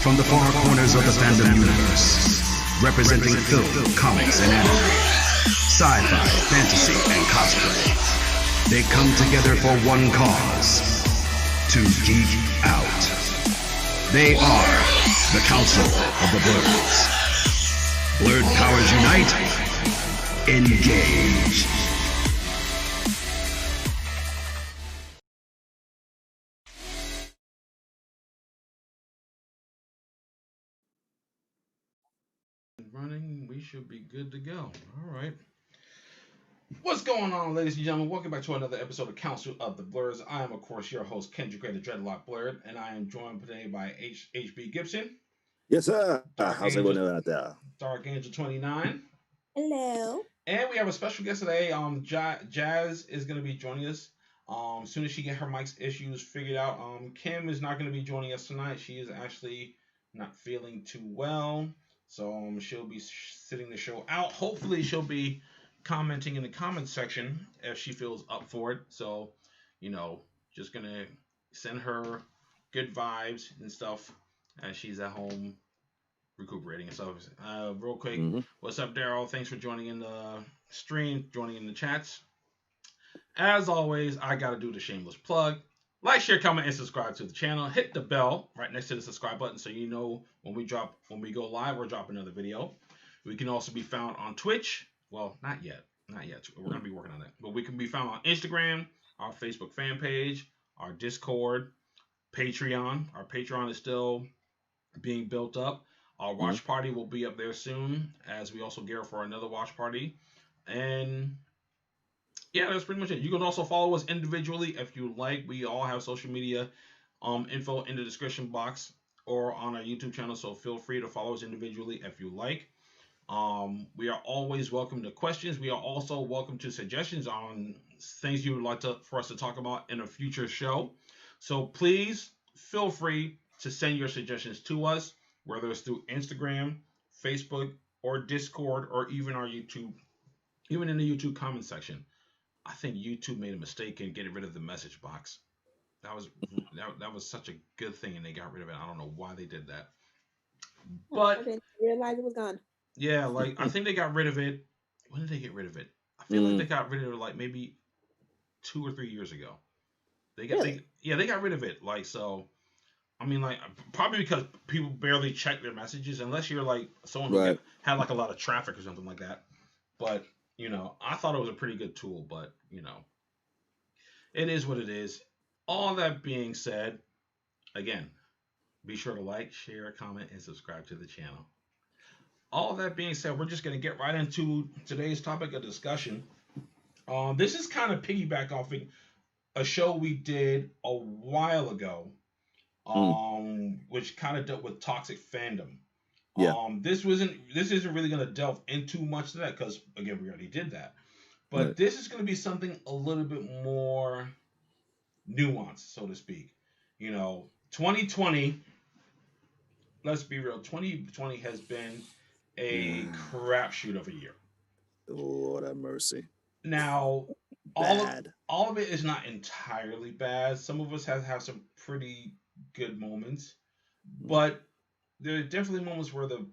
From the far corners of the fandom universe, representing film, comics, and anime, sci-fi, fantasy, and cosplay, they come together for one cause: to geek out. They are the Council of the Blurs. Blurred powers unite. Engage. Running, we should be good to go. All right. What's going on, ladies and gentlemen? Welcome back to another episode of Council of the Blurs. I am, of course, your host, Kendrick Gray, the Dreadlock Blurred, and I am joined today by HB Gibson. Yes, sir. How's everyone doing out there? Dark Angel 29. Hello. And we have a special guest today. Jazz is going to be joining us. As soon as she get her mic's issues figured out. Kim is not going to be joining us tonight. She is actually not feeling too well. So she'll be sitting the show out. Hopefully she'll be commenting in the comment section if she feels up for it. So, just going to send her good vibes and stuff as she's at home recuperating and stuff. Real quick, What's up, Daryl? Thanks for joining in the stream, joining in the chats. As always, I got to do the shameless plug. Like, share, comment, and subscribe to the channel. Hit the bell right next to the subscribe button so you know when we go live or drop another video. We can also be found on Twitch. Well, not yet. We're going to be working on that. But we can be found on Instagram, our Facebook fan page, our Discord, Patreon. Our Patreon is still being built up. Our watch party will be up there soon, as we also gear for another watch party. And yeah, that's pretty much it. You can also follow us individually if you like. We all have social media info in the description box or on our YouTube channel, so feel free to follow us individually if you like. We are always welcome to questions. We are also welcome to suggestions on things you would like for us to talk about in a future show. So please feel free to send your suggestions to us, whether it's through Instagram, Facebook, or Discord, or even our YouTube, even in the YouTube comment section. I think YouTube made a mistake in getting rid of the message box. That was such a good thing, and they got rid of it. I don't know why they did that. But I didn't realize it was gone. Yeah, I think they got rid of it. When did they get rid of it? I feel like they got rid of it like maybe 2 or 3 years ago. They got rid of it. Probably because people barely check their messages unless you're like someone who had like a lot of traffic or something like that. But I thought it was a pretty good tool, but it is what it is. All that being said, again, be sure to like, share, comment, and subscribe to the channel. All that being said, we're just going to get right into today's topic of discussion. This is kind of piggyback off a show we did a while ago, which kind of dealt with toxic fandom. Yeah. This isn't really going to delve into much of that because, again, we already did that. But this is going to be something a little bit more nuanced, so to speak. 2020, let's be real, 2020 has been a crapshoot of a year. Lord have mercy. Now, all of it is not entirely bad. Some of us have some pretty good moments, but there are definitely moments where the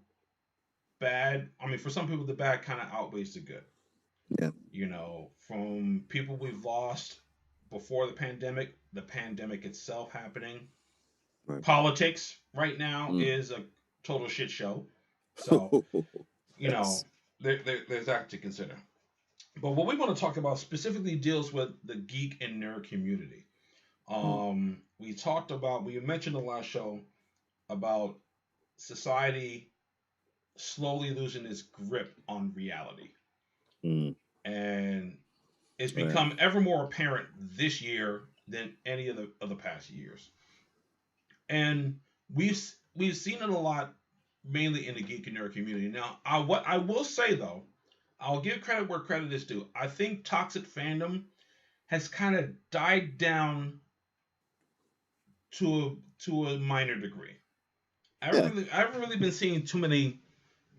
bad, for some people, the bad kind of outweighs the good. Yeah. From people we've lost before the pandemic itself happening. Right. Politics right now is a total shit show. So, yes. There's that to consider. But what we want to talk about specifically deals with the geek and nerd community. We mentioned the last show about society slowly losing its grip on reality. And it's become ever more apparent this year than any of the past years. And we've seen it a lot, mainly in the geek and nerd community. Now, what I will say though, I'll give credit where credit is due. I think toxic fandom has kind of died down to a minor degree. I haven't really been seeing too many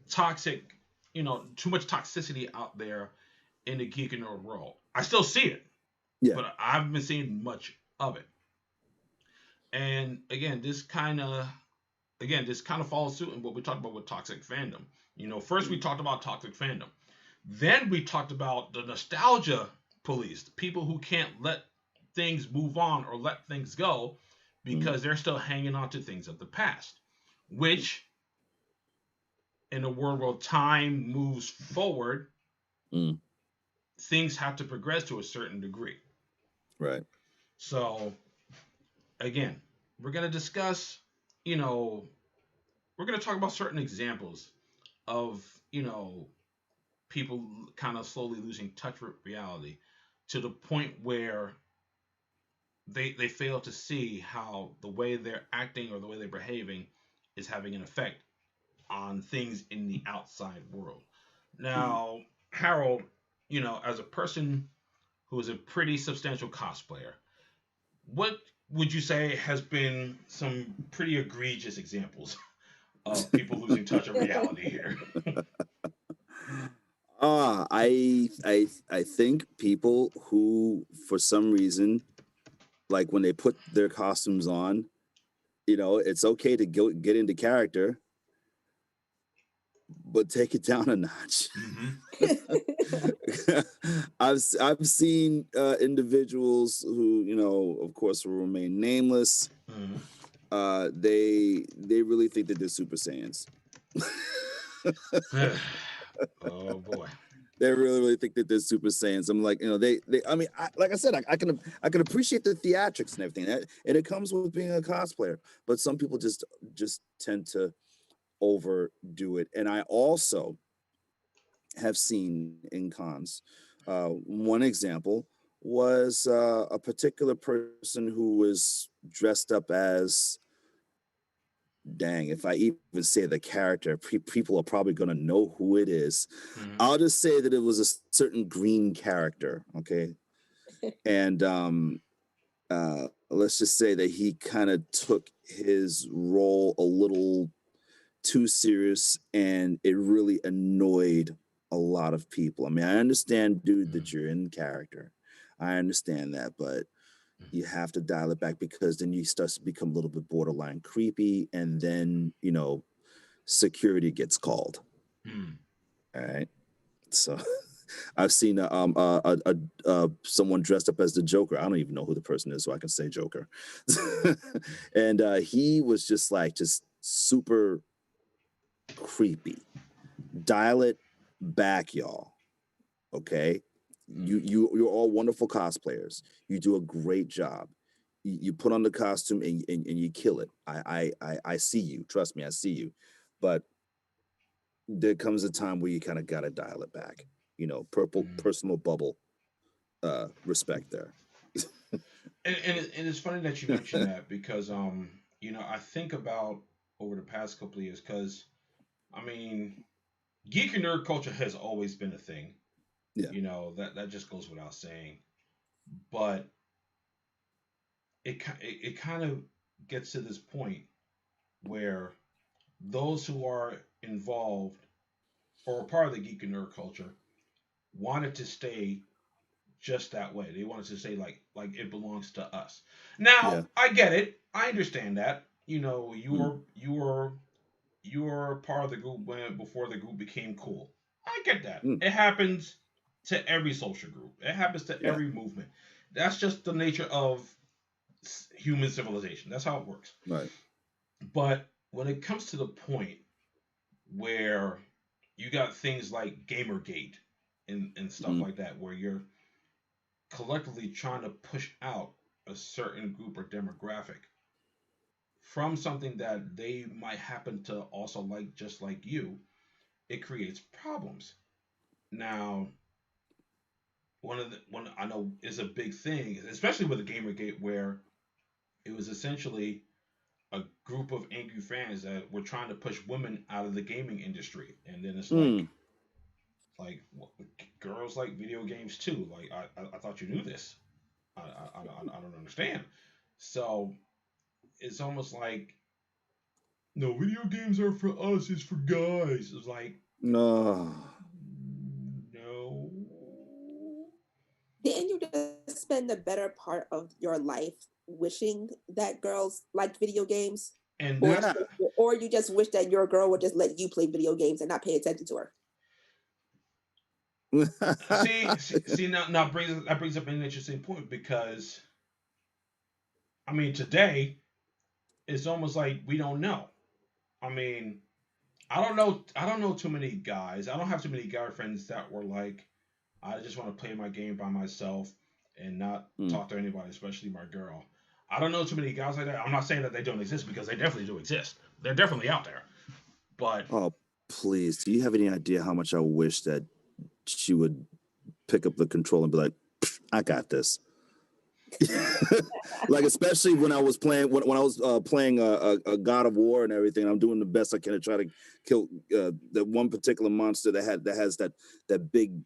toxic, too much toxicity out there in the geek and nerd world. I still see it, but I haven't been seeing much of it. And again, this kind of again, this kind of follows suit in what we talked about with toxic fandom. First we Mm, talked about toxic fandom. Then we talked about the nostalgia police, the people who can't let things move on or let things go mm, because they're still hanging on to things of the past, which in a world where time moves forward, mm, things have to progress to a certain degree. right. So, again, we're going to discuss, you know, we're going to talk about certain examples of, people kind of slowly losing touch with reality to the point where they fail to see how the way they're acting or the way they're behaving is having an effect on things in the outside world. Mm. Now, Harold, as a person who is a pretty substantial cosplayer, what would you say has been some pretty egregious examples of people losing touch of reality here? I think people who, for some reason, like when they put their costumes on, it's okay to get into character, but take it down a notch. Mm-hmm. I've seen individuals who, of course, will remain nameless. Mm-hmm. They really think that they're Super Saiyans. Oh boy. They really think that they're Super Saiyans. I'm like, they. I mean, like I said, I can appreciate the theatrics and everything, and it comes with being a cosplayer. But some people just tend to overdo it. And I also have seen in cons. One example was a particular person who was dressed up as, dang, if I even say the character, people are probably going to know who it is. Mm-hmm. I'll just say that it was a certain green character, okay? And let's just say that he kind of took his role a little too serious, and it really annoyed a lot of people. I mean, I understand, dude, that you're in character. I understand that, but you have to dial it back because then you start to become a little bit borderline creepy, and then security gets called. Mm-hmm. All right, so I've seen someone dressed up as the Joker. I don't even know who the person is, so I can say Joker. And he was just super creepy. Dial it back, y'all. Okay, you're all wonderful cosplayers. You do a great job. You put on the costume and you kill it. I see you. Trust me, I see you. But there comes a time where you kind of gotta dial it back. Purple Mm-hmm. personal bubble respect there. And it's funny that you mentioned that because I think about over the past couple of years because I mean geek and nerd culture has always been a thing. Yeah. That just goes without saying. But it kind of gets to this point where those who are involved or a part of the geek and nerd culture wanted to stay just that way. They wanted to say like it belongs to us. Yeah. Now I get it. I understand that. Mm. You were part of the group when before the group became cool. I get that. Mm. It happens to every social group. It happens to Yeah. every movement. That's just the nature of human civilization. That's how it works. Right. But when it comes to the point where you got things like Gamergate and stuff Mm. like that, where you're collectively trying to push out a certain group or demographic from something that they might happen to also like just like you, it creates problems. Now, one I know is a big thing, especially with the Gamergate, where it was essentially a group of angry fans that were trying to push women out of the gaming industry, and then it's Mm. like girls like video games too. Like I thought you knew this. I don't understand. So it's almost like no, video games are for us. It's for guys. It's like No. no. Didn't you just spend the better part of your life wishing that girls liked video games? And Or, that's or you just wish that your girl would just let you play video games and not pay attention to her. see now that brings up an interesting point, because I mean today it's almost like we don't know. I mean, I don't know too many guys. I don't have too many guy friends that were like, I just want to play my game by myself and not talk to anybody, especially my girl. I don't know too many guys like that. I'm not saying that they don't exist, because they definitely do exist. They're definitely out there. But Oh, please. Do you have any idea how much I wish that she would pick up the control and be like, I got this. Like, especially when I was playing when I was playing a God of War and everything. I'm doing the best I can to try to kill that one particular monster that has that big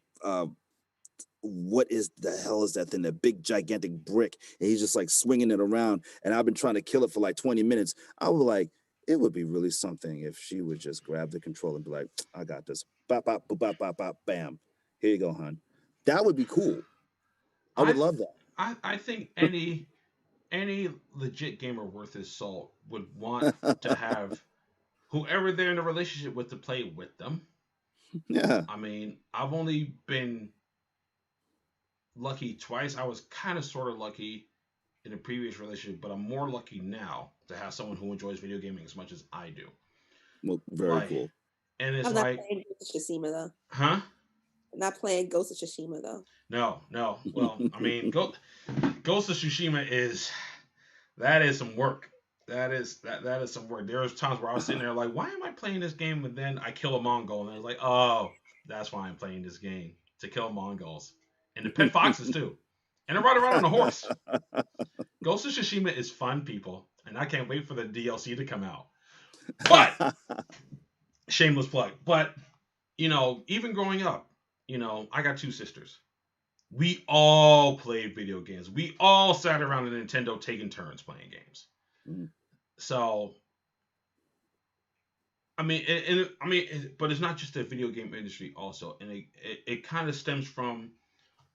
what is the hell is that thing? That big gigantic brick, and he's just like swinging it around. And I've been trying to kill it for like 20 minutes. I was like, it would be really something if she would just grab the control and be like, I got this. Bop, bop, bop, bop, bop, bop, bam. Here you go, hon. That would be cool. I would love that. I think any legit gamer worth his salt would want to have whoever they're in a relationship with to play with them. Yeah. I mean, I've only been lucky twice. I was kind of sort of lucky in a previous relationship, but I'm more lucky now to have someone who enjoys video gaming as much as I do. Well, very cool. And it's I'm not like, playing Ghost of Tsushima though. huh? I'm not playing Ghost of Tsushima though. No. Well, I mean, Ghost of Tsushima is some work. That is some work. There was times where I was sitting there like, why am I playing this game? And then I kill a Mongol, and I was like, oh, that's why I'm playing this game, to kill Mongols and to pet foxes too, and to ride around on a horse. Ghost of Tsushima is fun, people, and I can't wait for the DLC to come out. But shameless plug. But even growing up, I got two sisters. We all played video games. We all sat around the Nintendo taking turns playing games. So, I mean, but it's not just the video game industry also, and it kind of stems from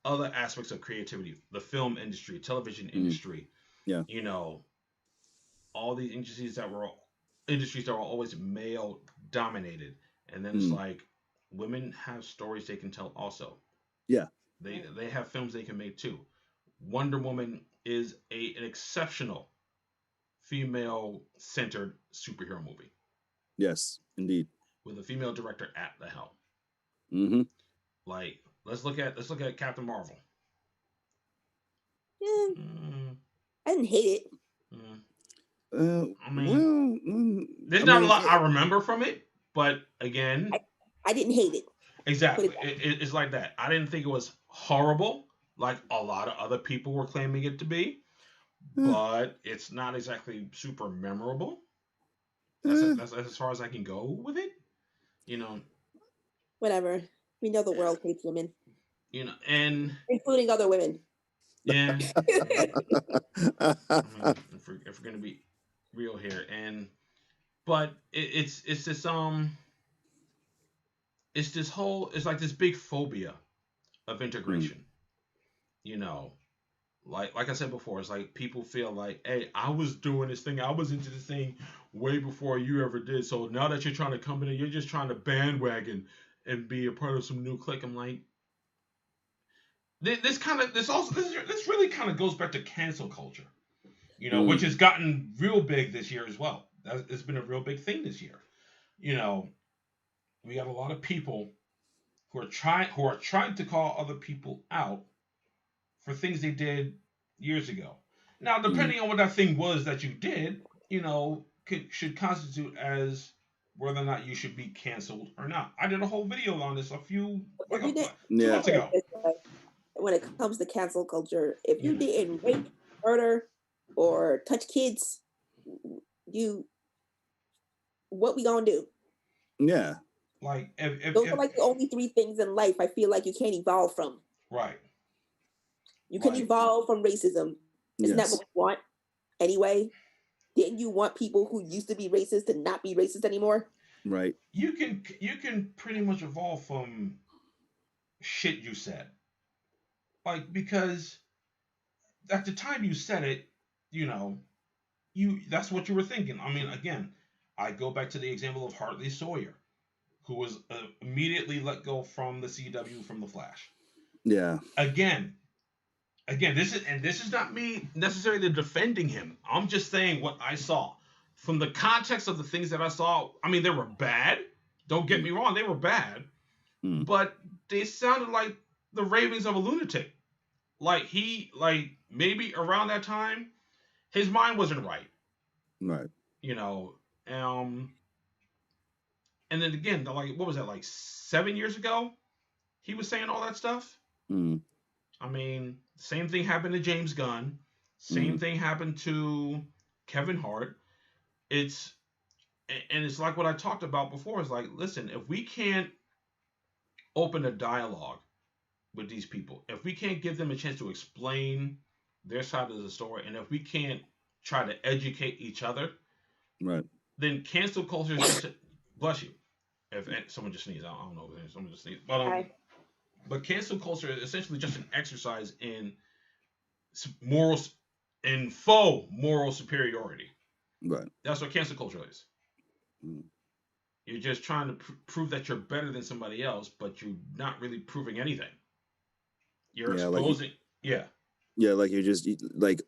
other aspects of creativity, the film industry, television industry. Yeah. All these industries that were always male dominated, and then it's like women have stories they can tell also. Yeah. They have films they can make too. Wonder Woman is an exceptional female-centered superhero movie. Yes, indeed. With a female director at the helm. Mm-hmm. Like, let's look at Captain Marvel. Yeah. I didn't hate it. I mean, there's not a lot I remember from it, but again, I didn't hate it. Exactly. It's like that. I didn't think it was horrible, like a lot of other people were claiming it to be, but it's not exactly super memorable. That's as far as I can go with it. Whatever. We know the world hates women. And including other women. Yeah. I mean, if we're gonna be real here, but it's it's like this big phobia of integration. Like I said before, it's like people feel like, hey, I was doing this thing, I was into this thing way before you ever did. So now that you're trying to come in, you're just trying to bandwagon and be a part of some new clique. I'm like, this really kind of goes back to cancel culture, which has gotten real big this year as well. It's been a real big thing this year. We got a lot of people who are trying to call other people out for things they did years ago. Now, depending on what that thing was that you did, should constitute as whether or not you should be canceled or not. I did a whole video on this 2 months ago. When it comes to cancel culture, if you didn't rape, murder, or touch kids, what we gonna do? Yeah. Like those are like the only 3 things in life I feel like you can't evolve from. Right. You can evolve from racism. Isn't that what you want anyway? Didn't you want people who used to be racist to not be racist anymore? Right. You can pretty much evolve from shit you said. Like, because at the time you said it, that's what you were thinking. I mean, again, I go back to the example of Hartley Sawyer, who was immediately let go from the CW from the Flash. Yeah. Again, this is not me necessarily defending him. I'm just saying what I saw from the context of the things that I saw. I mean, they were bad. Don't get Mm. me wrong, they were bad, Mm. but they sounded like the ravings of a lunatic. Like maybe around that time, his mind wasn't right. Right. You know, um, and then again, like what was that, like 7 years ago? He was saying all that stuff. Mm. I mean, same thing happened to James Gunn. Same Mm. thing happened to Kevin Hart. It's and it's like what I talked about before. It's like, listen, if we can't open a dialogue with these people, if we can't give them a chance to explain their side of the story, and if we can't try to educate each other, Right. then cancel culture is just bless you. If someone just sneezed, I don't know if someone just sneezed, Okay. but cancel culture is essentially just an exercise in morals, in faux moral superiority. Right. That's what cancel culture is. Mm. You're just trying to prove that you're better than somebody else, but you're not really proving anything. You're Yeah. exposing. Yeah. Yeah. Like you're just like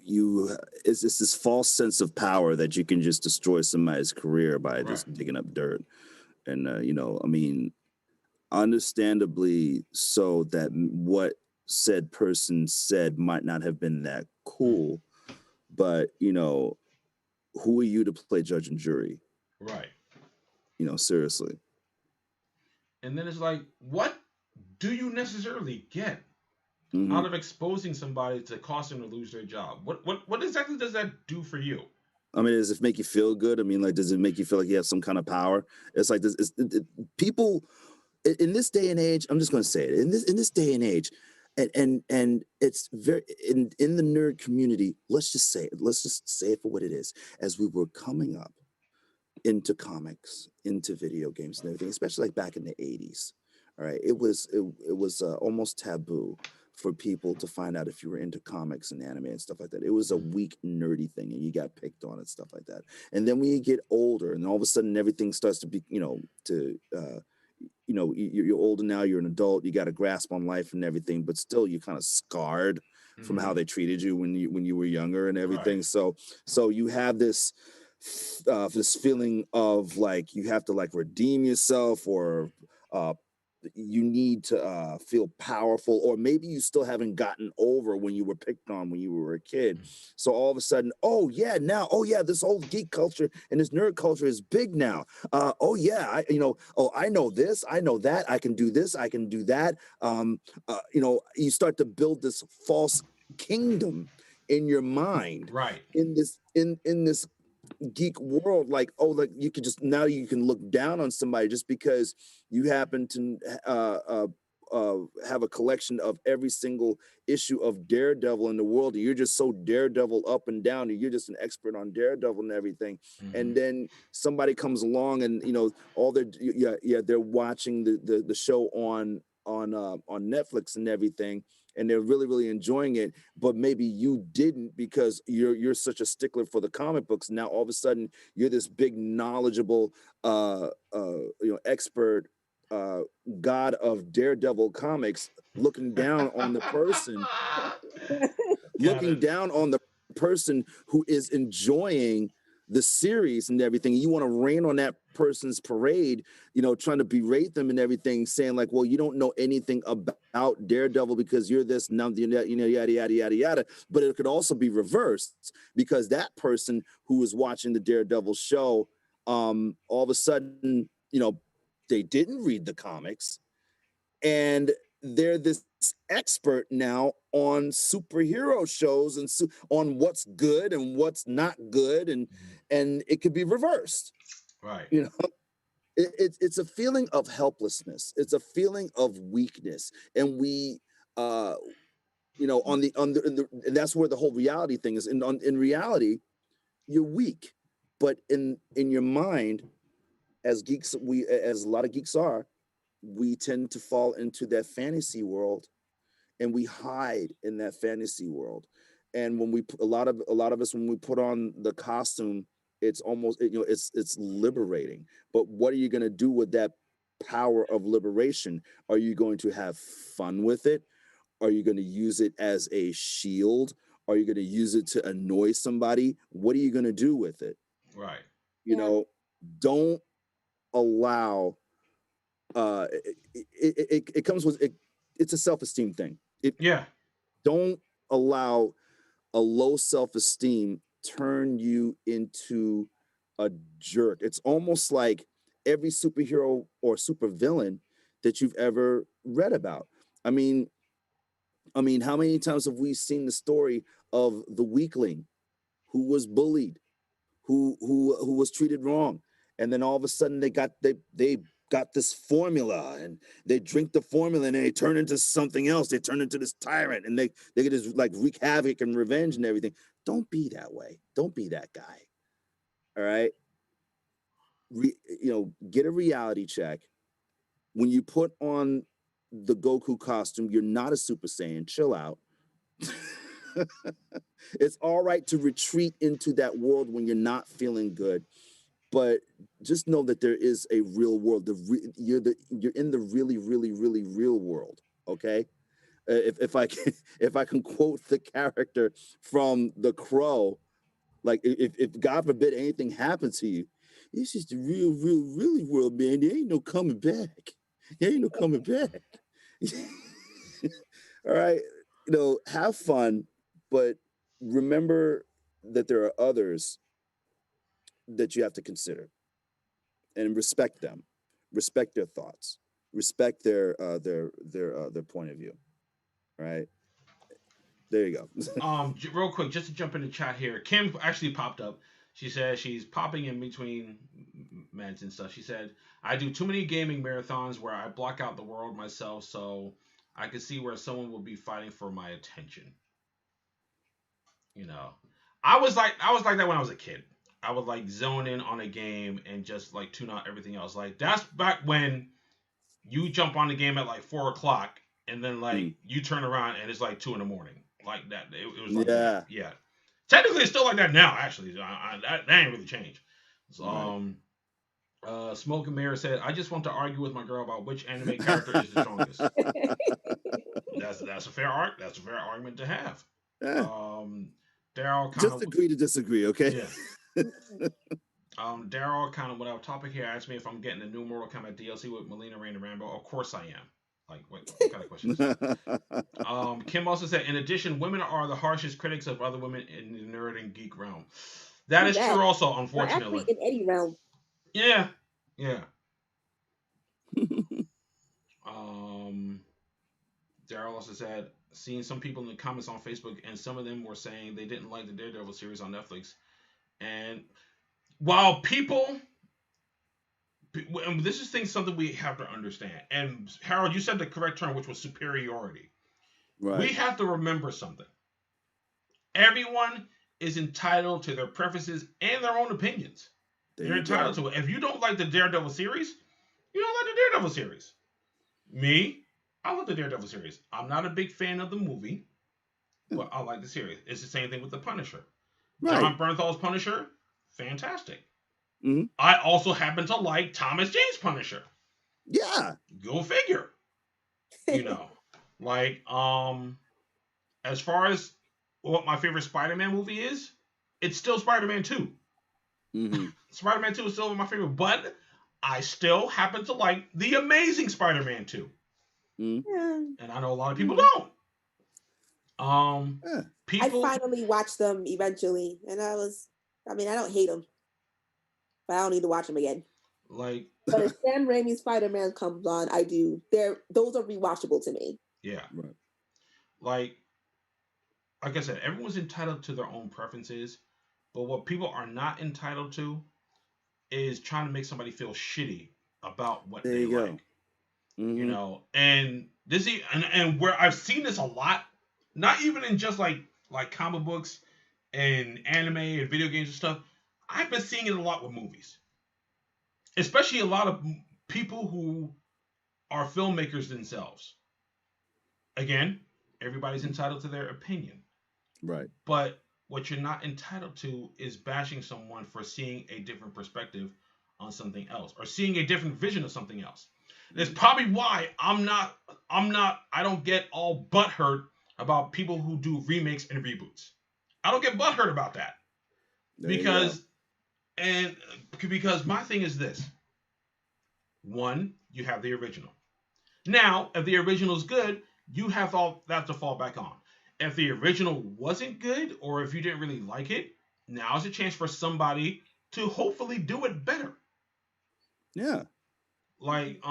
you. It's this false sense of power that you can just destroy somebody's career by Right. just digging up dirt. And I mean, understandably so that what said person said might not have been that cool, but who are you to play judge and jury? Right. Seriously. And then it's like, what do you necessarily get Hmm. out of exposing somebody to cause them to lose their job? What exactly does that do for you? I mean, does it make you feel good? I mean, like, does it make you feel like you have some kind of power? It's like this. People in this day and age. I'm just going to say it. In this day and age, and it's very in the nerd community. Let's just say it. Let's just say it for what it is. As we were coming up into comics, into video games, and everything, especially like back in the '80s. All right, it was almost taboo for people to find out if you were into comics and anime and stuff like that. It was a weak, nerdy thing, and you got picked on and stuff like that. And then when you get older, and all of a sudden everything starts to be, you're older now, you're an adult, you got a grasp on life and everything, but still you're kind of scarred from how they treated you when you were younger and Right. everything. So you have this feeling of like you have to like redeem yourself, or uh, you need to feel powerful, or maybe you still haven't gotten over when you were picked on when you were a kid. So all of a sudden, oh yeah, this whole geek culture and this nerd culture is big now. Oh yeah, I know this, I know that, I can do this, I can do that. You start to build this false kingdom in your mind, Right. in this geek world, like, oh, like you could just, now you can look down on somebody just because you happen to have a collection of every single issue of Daredevil in the world, and you're just so Daredevil up and down, and you're just an expert on Daredevil and everything. And then somebody comes along, and all they're watching the show on Netflix and everything, and they're really, really enjoying it, but maybe you didn't because you're such a stickler for the comic books. Now all of a sudden you're this big, knowledgeable, expert, god of Daredevil comics, looking down on the person, Got looking it. down on the person who is enjoying the series and everything. You want to rain on that person's parade, trying to berate them and everything, saying like, well, you don't know anything about Daredevil because you're this, now, yada, yada, yada, yada. But it could also be reversed, because that person who is watching the Daredevil show, all of a sudden, they didn't read the comics, and they're this expert now on superhero shows and on what's good and what's not good, and it could be reversed. Right. It's a feeling of helplessness. It's a feeling of weakness, and we and that's where the whole reality thing is. In reality, you're weak, but in your mind, as geeks, as a lot of geeks are, we tend to fall into that fantasy world, and we hide in that fantasy world. and when we a lot of us when we put on the costume, it's almost it's liberating. But what are you going to do with that power of liberation? Are you going to have fun with it? Are you going to use it as a shield? Are you going to use it to annoy somebody? What are you going to do with it? Right. Don't allow it comes with it. It's a self-esteem thing. Don't allow a low self-esteem turn you into a jerk. It's almost like every superhero or supervillain that you've ever read about. I mean, how many times have we seen the story of the weakling who was bullied, who was treated wrong, and then all of a sudden they got this formula, and they drink the formula and they turn into something else. They turn into this tyrant, and they get just like wreak havoc and revenge and everything. Don't be that way. Don't be that guy. All right. Get a reality check. When you put on the Goku costume, you're not a Super Saiyan. Chill out. It's all right to retreat into that world when you're not feeling good, but just know that there is a real world. You're in the really, really, really real world. Okay. If I can quote the character from The Crow, like if God forbid anything happens to you, it's just the real, real, really world, man. There ain't no coming back. There ain't no coming back. All right. Have fun, but remember that there are others that you have to consider, and respect them, respect their thoughts, respect their point of view. All right. There you go. Real quick, just to jump in the chat here, Kim actually popped up. She said she's popping in between meds and stuff. She said, I do too many gaming marathons where I block out the world myself, so I can see where someone will be fighting for my attention. I was like that when I was a kid. I would like zone in on a game and just like tune out everything else. Like that's back when you jump on the game at like 4:00 and then like you turn around and it's like 2 a.m. Like that. It was like yeah. Technically, it's still like that now. Actually, that ain't really changed. So, Smoke and Mirror said, "I just want to argue with my girl about which anime character is the strongest." That's a fair argument to have. Daryl kind just agree to disagree, okay? Yeah. Daryl kind of went off topic here. Asked me if I'm getting the new Mortal Kombat DLC with Melina, Rain, and Rambo. Of course I am. Like, what kind of question is that? Kim also said, in addition, women are the harshest critics of other women in the nerd and geek realm. That is true also, unfortunately. Actually, in any realm. Yeah. Daryl also said, seeing some people in the comments on Facebook, and some of them were saying they didn't like the Daredevil series on Netflix. And while people... And this is something we have to understand. And Harold, you said the correct term, which was superiority. Right. We have to remember something. Everyone is entitled to their preferences and their own opinions. They're entitled to it. If you don't like the Daredevil series, you don't like the Daredevil series. Me, I love the Daredevil series. I'm not a big fan of the movie, but I like the series. It's the same thing with the Punisher. Right. John Bernthal's Punisher, fantastic. Mm-hmm. I also happen to like Thomas Jane's Punisher. Yeah. Go figure. Like, as far as what my favorite Spider-Man movie is, it's still Spider-Man 2. Mm-hmm. Spider-Man 2 is still my favorite, but I still happen to like The Amazing Spider-Man 2. Mm-hmm. And I know a lot of people don't. I finally watched them eventually, and I don't hate them. But I don't need to watch them again. Like, but if Sam Raimi's Spider-Man comes on, I do. Those are rewatchable to me. Yeah. Right. Like I said, everyone's entitled to their own preferences, but what people are not entitled to is trying to make somebody feel shitty about what they like. Mm-hmm. And this and where I've seen this a lot, not even in just like comic books and anime and video games and stuff. I've been seeing it a lot with movies. Especially a lot of people who are filmmakers themselves. Again, everybody's entitled to their opinion. Right. But what you're not entitled to is bashing someone for seeing a different perspective on something else or seeing a different vision of something else. It's probably why I don't get all butthurt about people who do remakes and reboots. I don't get butthurt about that. Because my thing is this. One, you have the original. Now, if the original is good, you have all that to fall back on. If the original wasn't good, or if you didn't really like it, now's a chance for somebody to hopefully do it better. Yeah. Like,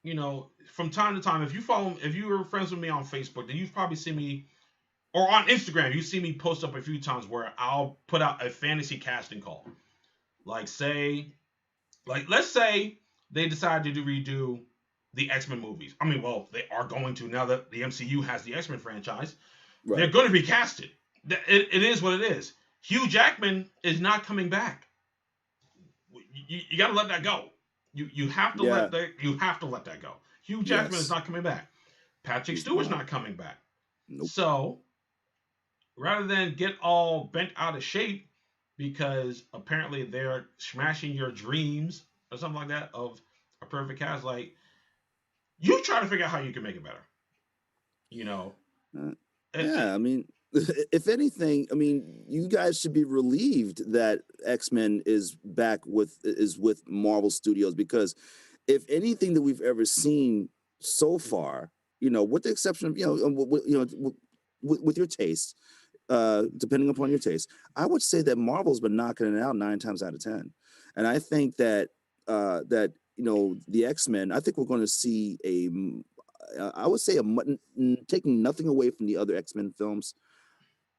you know, from time to time, if you were friends with me on Facebook, then you've probably seen me, or on Instagram, you see me post up a few times where I'll put out a fantasy casting call. Let's say they decided to redo the X-Men movies. I mean, well, they are going to now that the MCU has the X-Men franchise. Right. They're going to be casted. It is what it is. Hugh Jackman is not coming back. You got to let that go. You have to let that go. Hugh Jackman is not coming back. Patrick Stewart's not coming back. Nope. So rather than get all bent out of shape because apparently they're smashing your dreams or something like that of a perfect cast, like, you try to figure out how you can make it better. You know? I mean, if anything, I mean, you guys should be relieved that X-Men is back with Marvel Studios, because if anything that we've ever seen so far, you know, with the exception of, with your taste, depending upon your taste, I would say that Marvel's been knocking it out 9 times out of 10. And I think that the X-Men, I think we're going to see taking nothing away from the other X-Men films,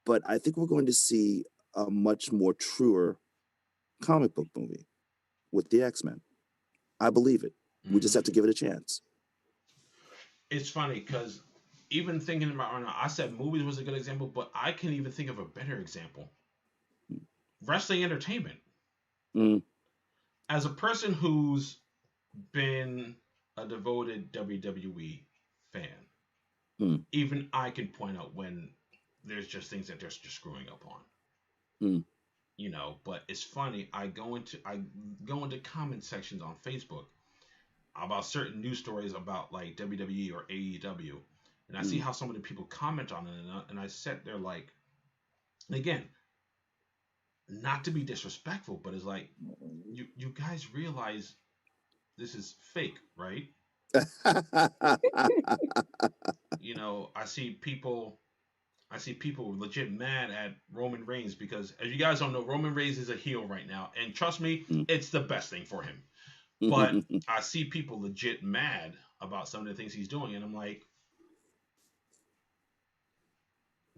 but I think we're going to see a much more truer comic book movie with the X-Men. I believe it. We just have to give it a chance. It's funny because even thinking about right now, I said movies was a good example, but I can even think of a better example. Wrestling entertainment. As a person who's been a devoted WWE fan, even I can point out when there's just things that they're just screwing up on. You know, but it's funny. I go into comment sections on Facebook about certain news stories about like WWE or AEW, and I see how some of the people comment on it, and I sit there like, again, not to be disrespectful, but it's like, you guys realize this is fake, right? You know, I see people legit mad at Roman Reigns because, as you guys don't know, Roman Reigns is a heel right now, and trust me, it's the best thing for him. But I see people legit mad about some of the things he's doing, and I'm like,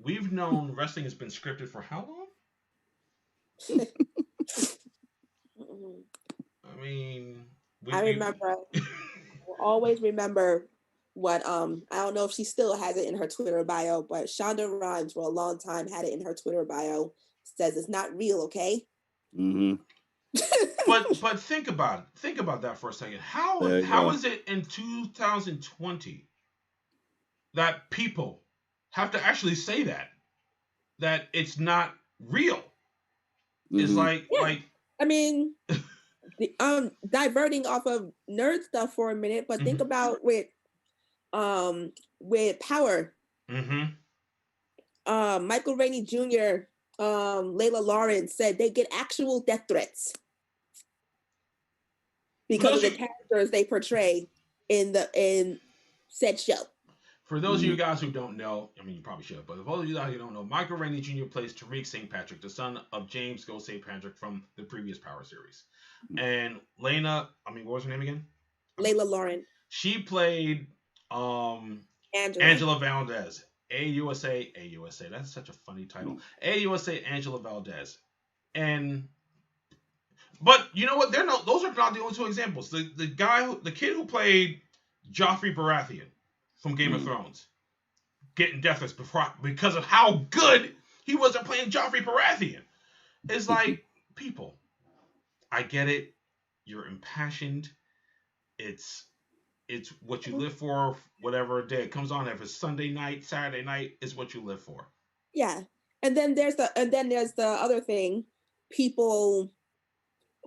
we've known wrestling has been scripted for how long? I mean, always remember what I don't know if she still has it in her Twitter bio, but Shonda Rhimes for a long time had it in her Twitter bio. Says it's not real, okay? But think about that for a second. How is it in 2020 that people have to actually say that it's not real? It's like I mean, diverting off of nerd stuff for a minute, but think about with Power. Michael Rainey Jr., Layla Lawrence said they get actual death threats because of the characters they portray in said show. For those of you guys who don't know, I mean, you probably should, but for those of you guys who don't know, Michael Rainey Jr. plays Tariq St. Patrick, the son of James Go St. Patrick from the previous Power series. And Lena, what was her name again? Layla Lauren. She played Angela Valdez. AUSA. That's such a funny title. AUSA Angela Valdez. But you know what? Those are not the only 2 examples. The kid who played Joffrey Baratheon from Game of Thrones, getting death threats because of how good he was at playing Joffrey Baratheon. It's like, people, I get it. You're impassioned. It's what you live for. Whatever day it comes on, if it's Sunday night, Saturday night, is what you live for. Yeah. And then there's the other thing, people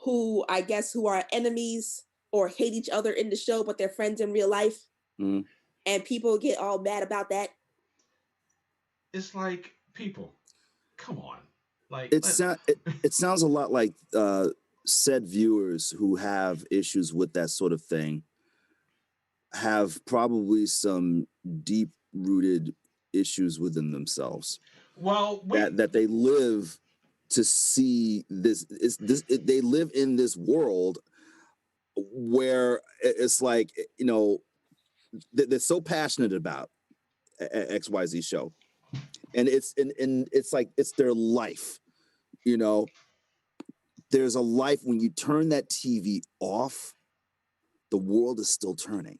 who I guess who are enemies or hate each other in the show, but they're friends in real life. Mm. And people get all mad about that. It's like, people, come on. Like, It sounds a lot like said viewers who have issues with that sort of thing have probably some deep rooted issues within themselves well, that they live to see this. They live in this world where it's like, you know, they're so passionate about XYZ show, and it's like it's their life, you know. There's a life when you turn that TV off, the world is still turning.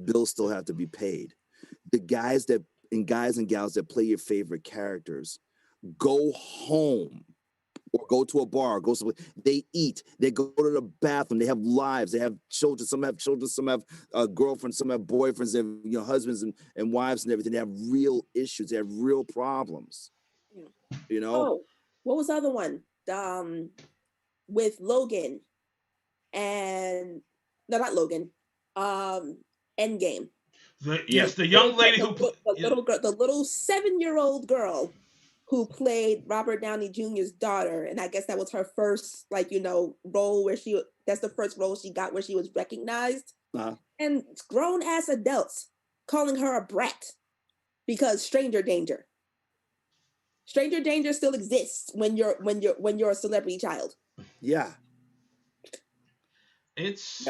Bills still have to be paid. The guys and gals that play your favorite characters go home or go to a bar, go somewhere. They eat, they go to the bathroom, they have lives, they have children. Some have children, some have girlfriends, some have boyfriends, they have, you know, husbands and wives and everything. They have real issues, they have real problems. Yeah. You know? Oh, what was the other one? With Logan and no, not Logan. Endgame. The young lady who the little 7-year-old girl who played Robert Downey Jr.'s daughter, and I guess that was her first, like, you know, role that's the first role she got where she was recognized. Uh-huh. And grown ass adults calling her a brat because stranger danger still exists when you're a celebrity child. Yeah. It's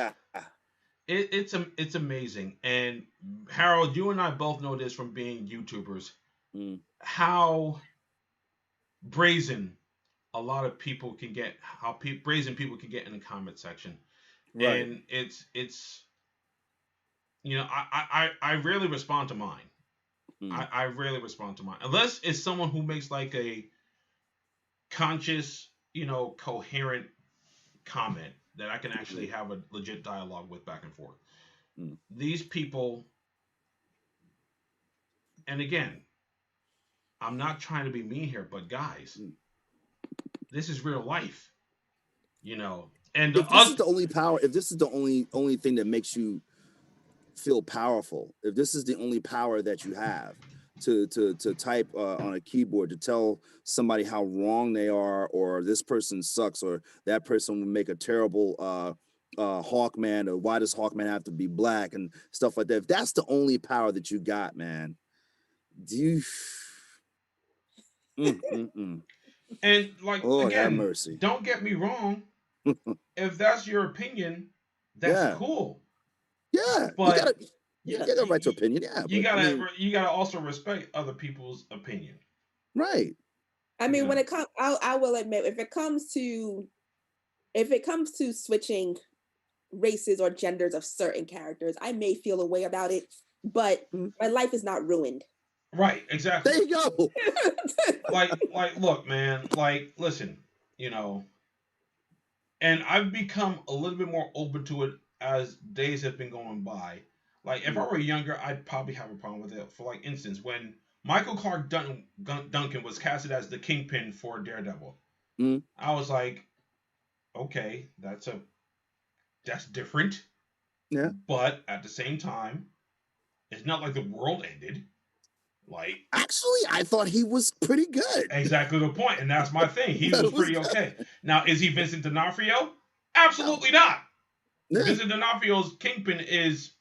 amazing. And Harold, you and I both know this from being YouTubers, how brazen a lot of people can get, brazen people can get in the comment section. Right. And it's you know, I rarely respond to mine. I rarely respond to mine unless it's someone who makes like a conscious, you know, coherent comment that I can actually have a legit dialogue with back and forth. These people, and again, I'm not trying to be mean here, but guys, this is real life, you know. And if this is the only power, if this is the only thing that makes you feel powerful, if this is the only power that you have to type on a keyboard to tell somebody how wrong they are, or this person sucks, or that person would make a terrible Hawkman, or why does Hawkman have to be black and stuff like that. If that's the only power that you got, man, do you? And like, Lord, again, have mercy. Don't get me wrong. If that's your opinion, that's cool. Yeah, but you got a right to opinion. Yeah, you gotta also respect other people's opinion. Right. I mean, when it comes, I will admit, if it comes to switching races or genders of certain characters, I may feel a way about it, but my life is not ruined. Right, exactly. There you go. like, look, man, like, listen, you know, and I've become a little bit more open to it as days have been going by. Like, if I were younger, I'd probably have a problem with it. For, like, instance, when Michael Clark Duncan was casted as the Kingpin for Daredevil, I was like, okay, that's different. Yeah. But at the same time, it's not like the world ended. Like, actually, I thought he was pretty good. Exactly the point, and that's my thing. He was pretty okay. Now, is he Vincent D'Onofrio? Absolutely not. Yeah. Vincent D'Onofrio's Kingpin is,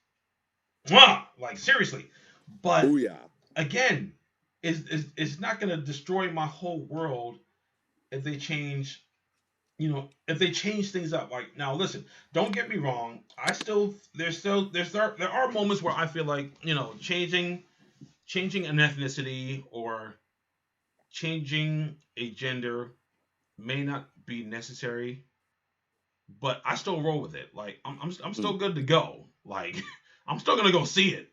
like, seriously. But again, it's not going to destroy my whole world if they change. You know, if they change things up. Like, now, listen, don't get me wrong. There are moments where I feel like, you know, changing an ethnicity or changing a gender may not be necessary, but I still roll with it. Like, I'm still good to go. Like, I'm still gonna go see it.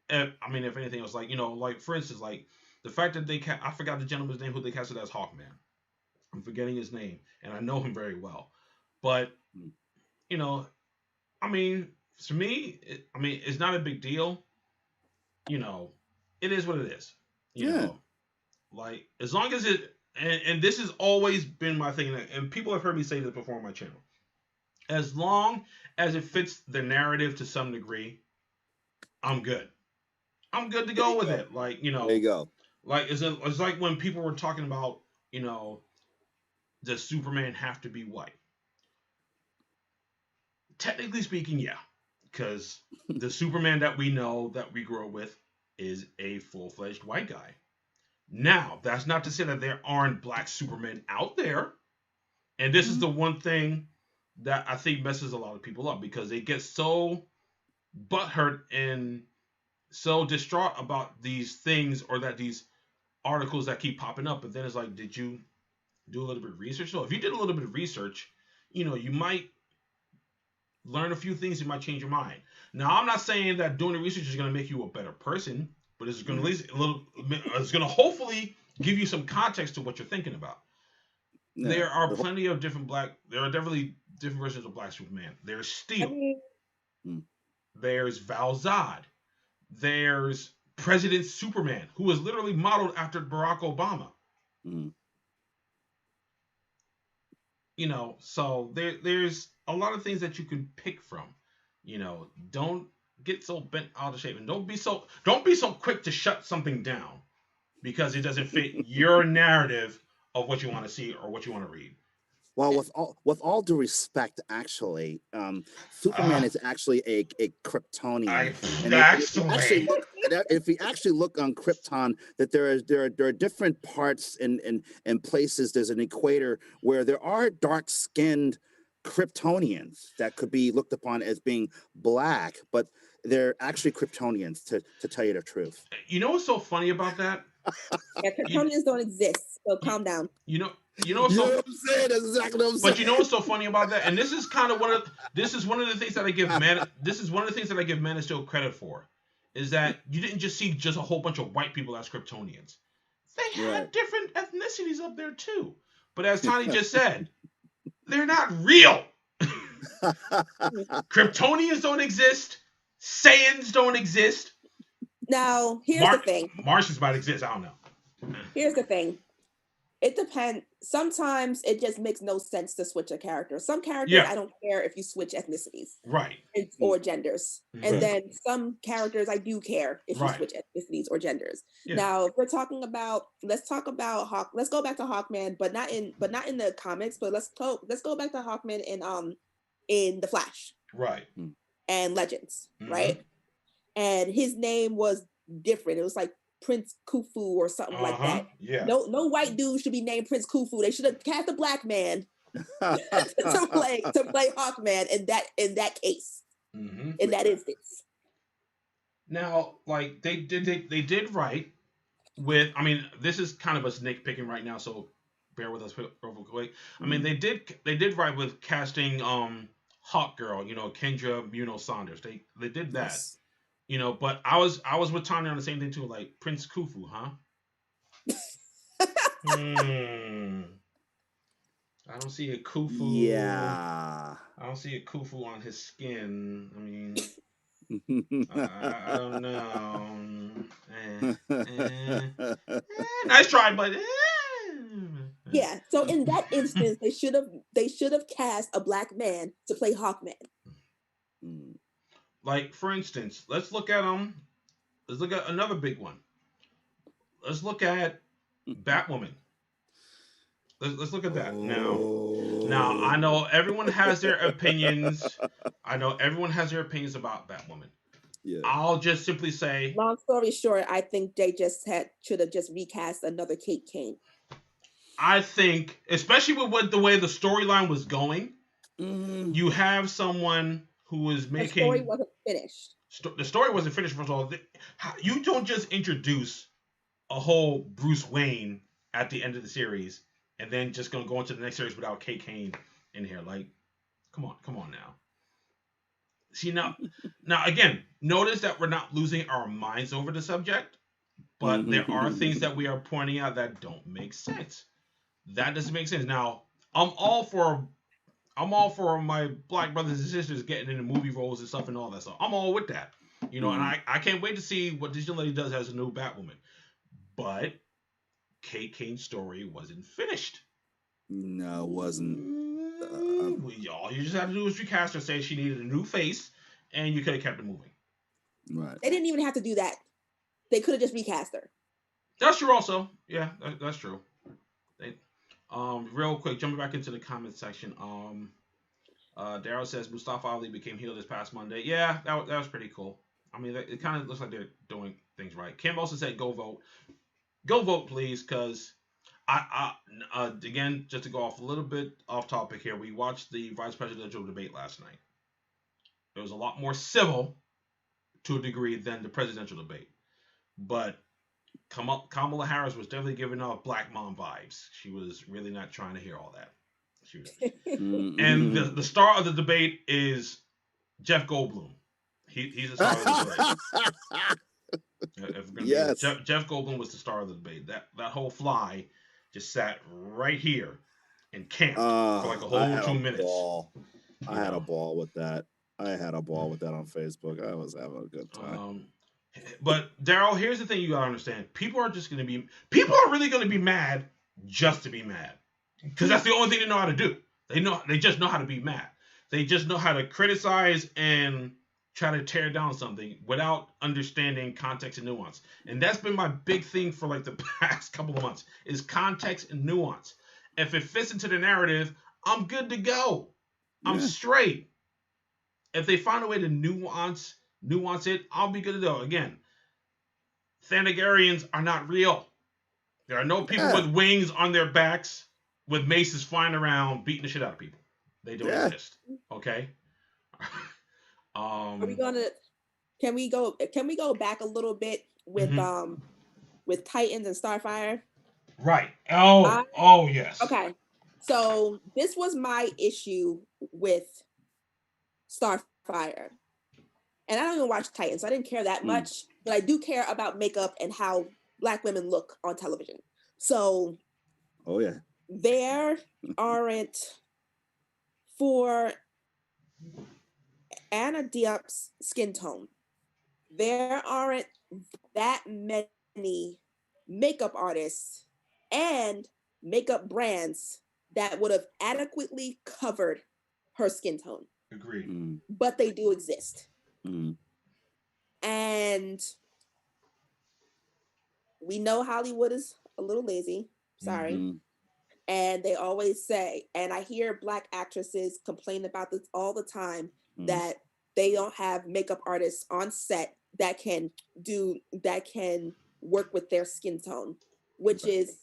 I mean, if anything else, like, you know, like, for instance, like the fact that I forgot the gentleman's name who they casted as Hawkman. I'm forgetting his name, and I know him very well. But, you know, I mean, to me, it's not a big deal. You know, it is what it is. You know, Like, as long as it, and this has always been my thing, and people have heard me say this before on my channel. As long as it fits the narrative to some degree, I'm good. I'm good to There go you with go. it. Like, There you go. like it's like when people were talking about, does Superman have to be white? Technically speaking, yeah, because the Superman that we know that we grew up with is a full-fledged white guy. Now, that's not to say that there aren't black Supermen out there, and this is the one thing that I think messes a lot of people up because they get so butthurt and so distraught about these things or that these articles that keep popping up. But then it's like, did you do a little bit of research? So if you did a little bit of research, you might learn a few things that might change your mind. Now, I'm not saying that doing the research is going to make you a better person, but it's going to at least it's going to hopefully give you some context to what you're thinking about. Yeah. There are plenty of there are definitely different versions of Black Superman. There's Steel. There's Val-Zod. There's President Superman, who is literally modeled after Barack Obama. So there's a lot of things that you can pick from. Don't get so bent out of shape, and don't be so quick to shut something down because it doesn't fit your narrative of what you want to see or what you want to read. Well, with all due respect, actually, Superman is actually a Kryptonian. If we actually look on Krypton, that there are different parts and places. There's an equator where there are dark-skinned Kryptonians that could be looked upon as being black, but they're actually Kryptonians. To tell you the truth. You know what's so funny about that? Yeah, Kryptonians don't exist. So calm down. You know what's so, what I'm saying? That's exactly what I'm saying. But you know what's so funny about that? And this is kind of one of the things that I give Man of Steel credit for, is that you didn't just see just a whole bunch of white people as Kryptonians. They had different ethnicities up there too. But as Tony just said, they're not real. Kryptonians don't exist. Saiyans don't exist. Now, here's the thing. Martians might exist. I don't know. Here's the thing. It depends. Sometimes it just makes no sense to switch a character. Some characters, I don't care if you switch ethnicities. Right. Or genders. And then some characters, I do care if you switch ethnicities or genders. Yeah. Now, if we're talking about, let's talk about Hawk. Let's go back to Hawkman, but not in the comics. But let's go back to Hawkman in the Flash. Right. And Legends. Right. And his name was different. It was like Prince Khufu or something like that. Yeah. No white dude should be named Prince Khufu. They should have cast a black man to play Hawkman in that case. In that instance. Now, like they did right with. I mean, this is kind of us nitpicking right now, so bear with us real quick. I mean, they did right with casting Hawk Girl. Kendra Muno Saunders. They did that. Yes. But I was with Tanya on the same thing too, like Prince Khufu, huh? I don't see a Khufu. Yeah. I don't see a Khufu on his skin. I mean, I don't know. Nice try, but. Yeah. So in that instance, they should have cast a black man to play Hawkman. Like, for instance, let's look at another big one. Let's look at Batwoman. Let's look at that. Now, I know everyone has their opinions. about Batwoman. Yeah. I'll just simply say, long story short, I think they should have just recast another Kate Kane. I think, especially with the way the storyline was going, you have someone who was making... The story wasn't finished. The story wasn't finished, first of all. You don't just introduce a whole Bruce Wayne at the end of the series and then just going to go into the next series without Kate Kane in here. Like, come on now. See, now again, notice that we're not losing our minds over the subject, but there are things that we are pointing out that don't make sense. That doesn't make sense. Now, I'm all for my black brothers and sisters getting into movie roles and stuff and all that stuff. I'm all with that. And I can't wait to see what this young lady does as a new Batwoman. But Kate Kane's story wasn't finished. No, it wasn't. All you just had to do was recast her, say she needed a new face, and you could have kept it moving. Right. They didn't even have to do that. They could have just recast her. That's true also. Yeah, that's true. Real quick, jumping back into the comment section. Daryl says Mustafa Ali became heel this past Monday. Yeah, that was pretty cool. I mean, it kind of looks like they're doing things right. Kim also said, "Go vote, please," because again, just to go off a little bit off topic here, we watched the vice presidential debate last night. It was a lot more civil to a degree than the presidential debate, but Kamala Harris was definitely giving off black mom vibes. She was really not trying to hear all that. She was, and the star of the debate is Jeff Goldblum. He's the star of the debate. Yes. Jeff Goldblum was the star of the debate. That whole fly just sat right here and camped for like a whole 2 minutes. I had a ball with that. I had a ball with that on Facebook. I was having a good time. But Daryl, here's the thing you gotta understand: people are really gonna be mad just to be mad, because that's the only thing they know how to do. They just know how to be mad. They just know how to criticize and try to tear down something without understanding context and nuance. And that's been my big thing for like the past couple of months is context and nuance. If it fits into the narrative, I'm good to go. I'm straight. If they find a way to nuance it, I'll be good to go. Again, Thanagarians are not real. There are no people with wings on their backs with maces flying around beating the shit out of people. They don't exist. Okay. Are we gonna? Can we go back a little bit with Titans and Starfire? Right. Oh yes. Okay. So this was my issue with Starfire. And I don't even watch Titans, so I didn't care that much, but I do care about makeup and how Black women look on television. So, there aren't, for Anna Diop's skin tone, there aren't that many makeup artists and makeup brands that would have adequately covered her skin tone. Agreed. But they do exist. And we know Hollywood is a little lazy. Sorry. And they always say, and I hear Black actresses complain about this all the time, that they don't have makeup artists on set that can work with their skin tone, which is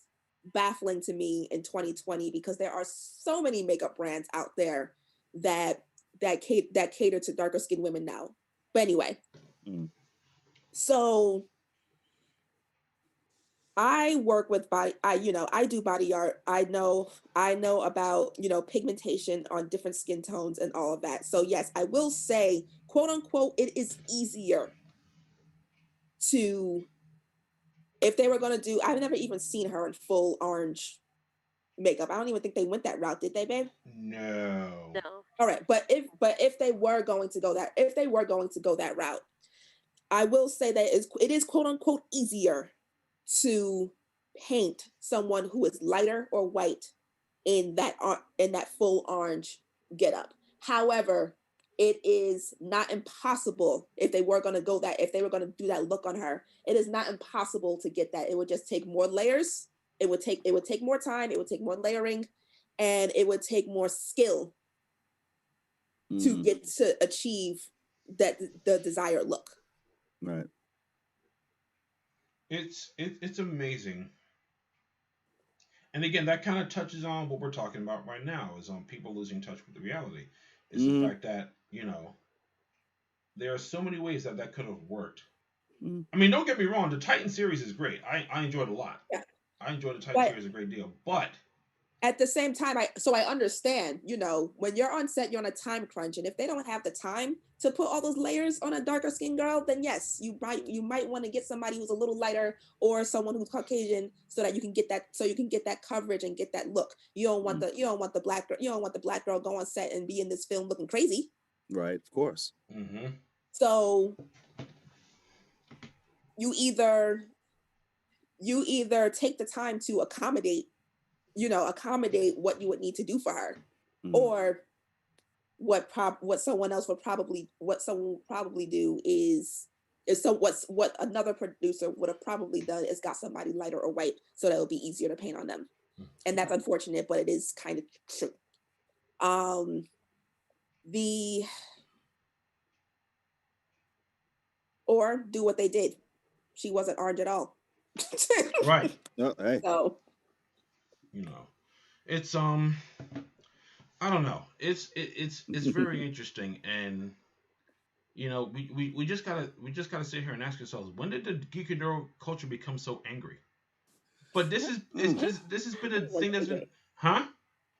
baffling to me in 2020, because there are so many makeup brands out there that cater to darker skinned women now. But anyway, so I work with I do body art. I know about, pigmentation on different skin tones and all of that. So yes, I will say, quote unquote, it is easier to, if they were going to do, I've never even seen her in full orange makeup. I don't even think they went that route, did they, babe? No. All right, but if they were going to go that route, I will say that it is quote unquote easier to paint someone who is lighter or white in that full orange getup. However, it is not impossible if they were going to do that look on her. It is not impossible to get that. It would just take more layers. It would take more time. It would take more layering, and it would take more skill to get to achieve the desired look. Right. It's amazing. And again, that kind of touches on what we're talking about right now, is on people losing touch with the reality. Is the fact that, there are so many ways that could have worked. I mean, don't get me wrong, the Titan series is great. I enjoyed it a lot. Yeah. I enjoyed the Titan series a great deal. But at the same time, I understand, when you're on set, you're on a time crunch, and if they don't have the time to put all those layers on a darker skinned girl, then yes, you might want to get somebody who's a little lighter or someone who's Caucasian, so that you can get that coverage and get that look. You don't want the black girl go on set and be in this film looking crazy. Right, of course. So you either you either take the time to accommodate what you would need to do for her, or what someone would probably do is what another producer would have probably done is got somebody lighter or white so that it would be easier to paint on them. And that's unfortunate, but it is kind of true. Or do what they did. She wasn't orange at all. Right. Oh, hey. So, it's I don't know. It's very interesting, and we just gotta sit here and ask ourselves, when did the geek and nerd culture become so angry? But this has been a thing that's been, huh?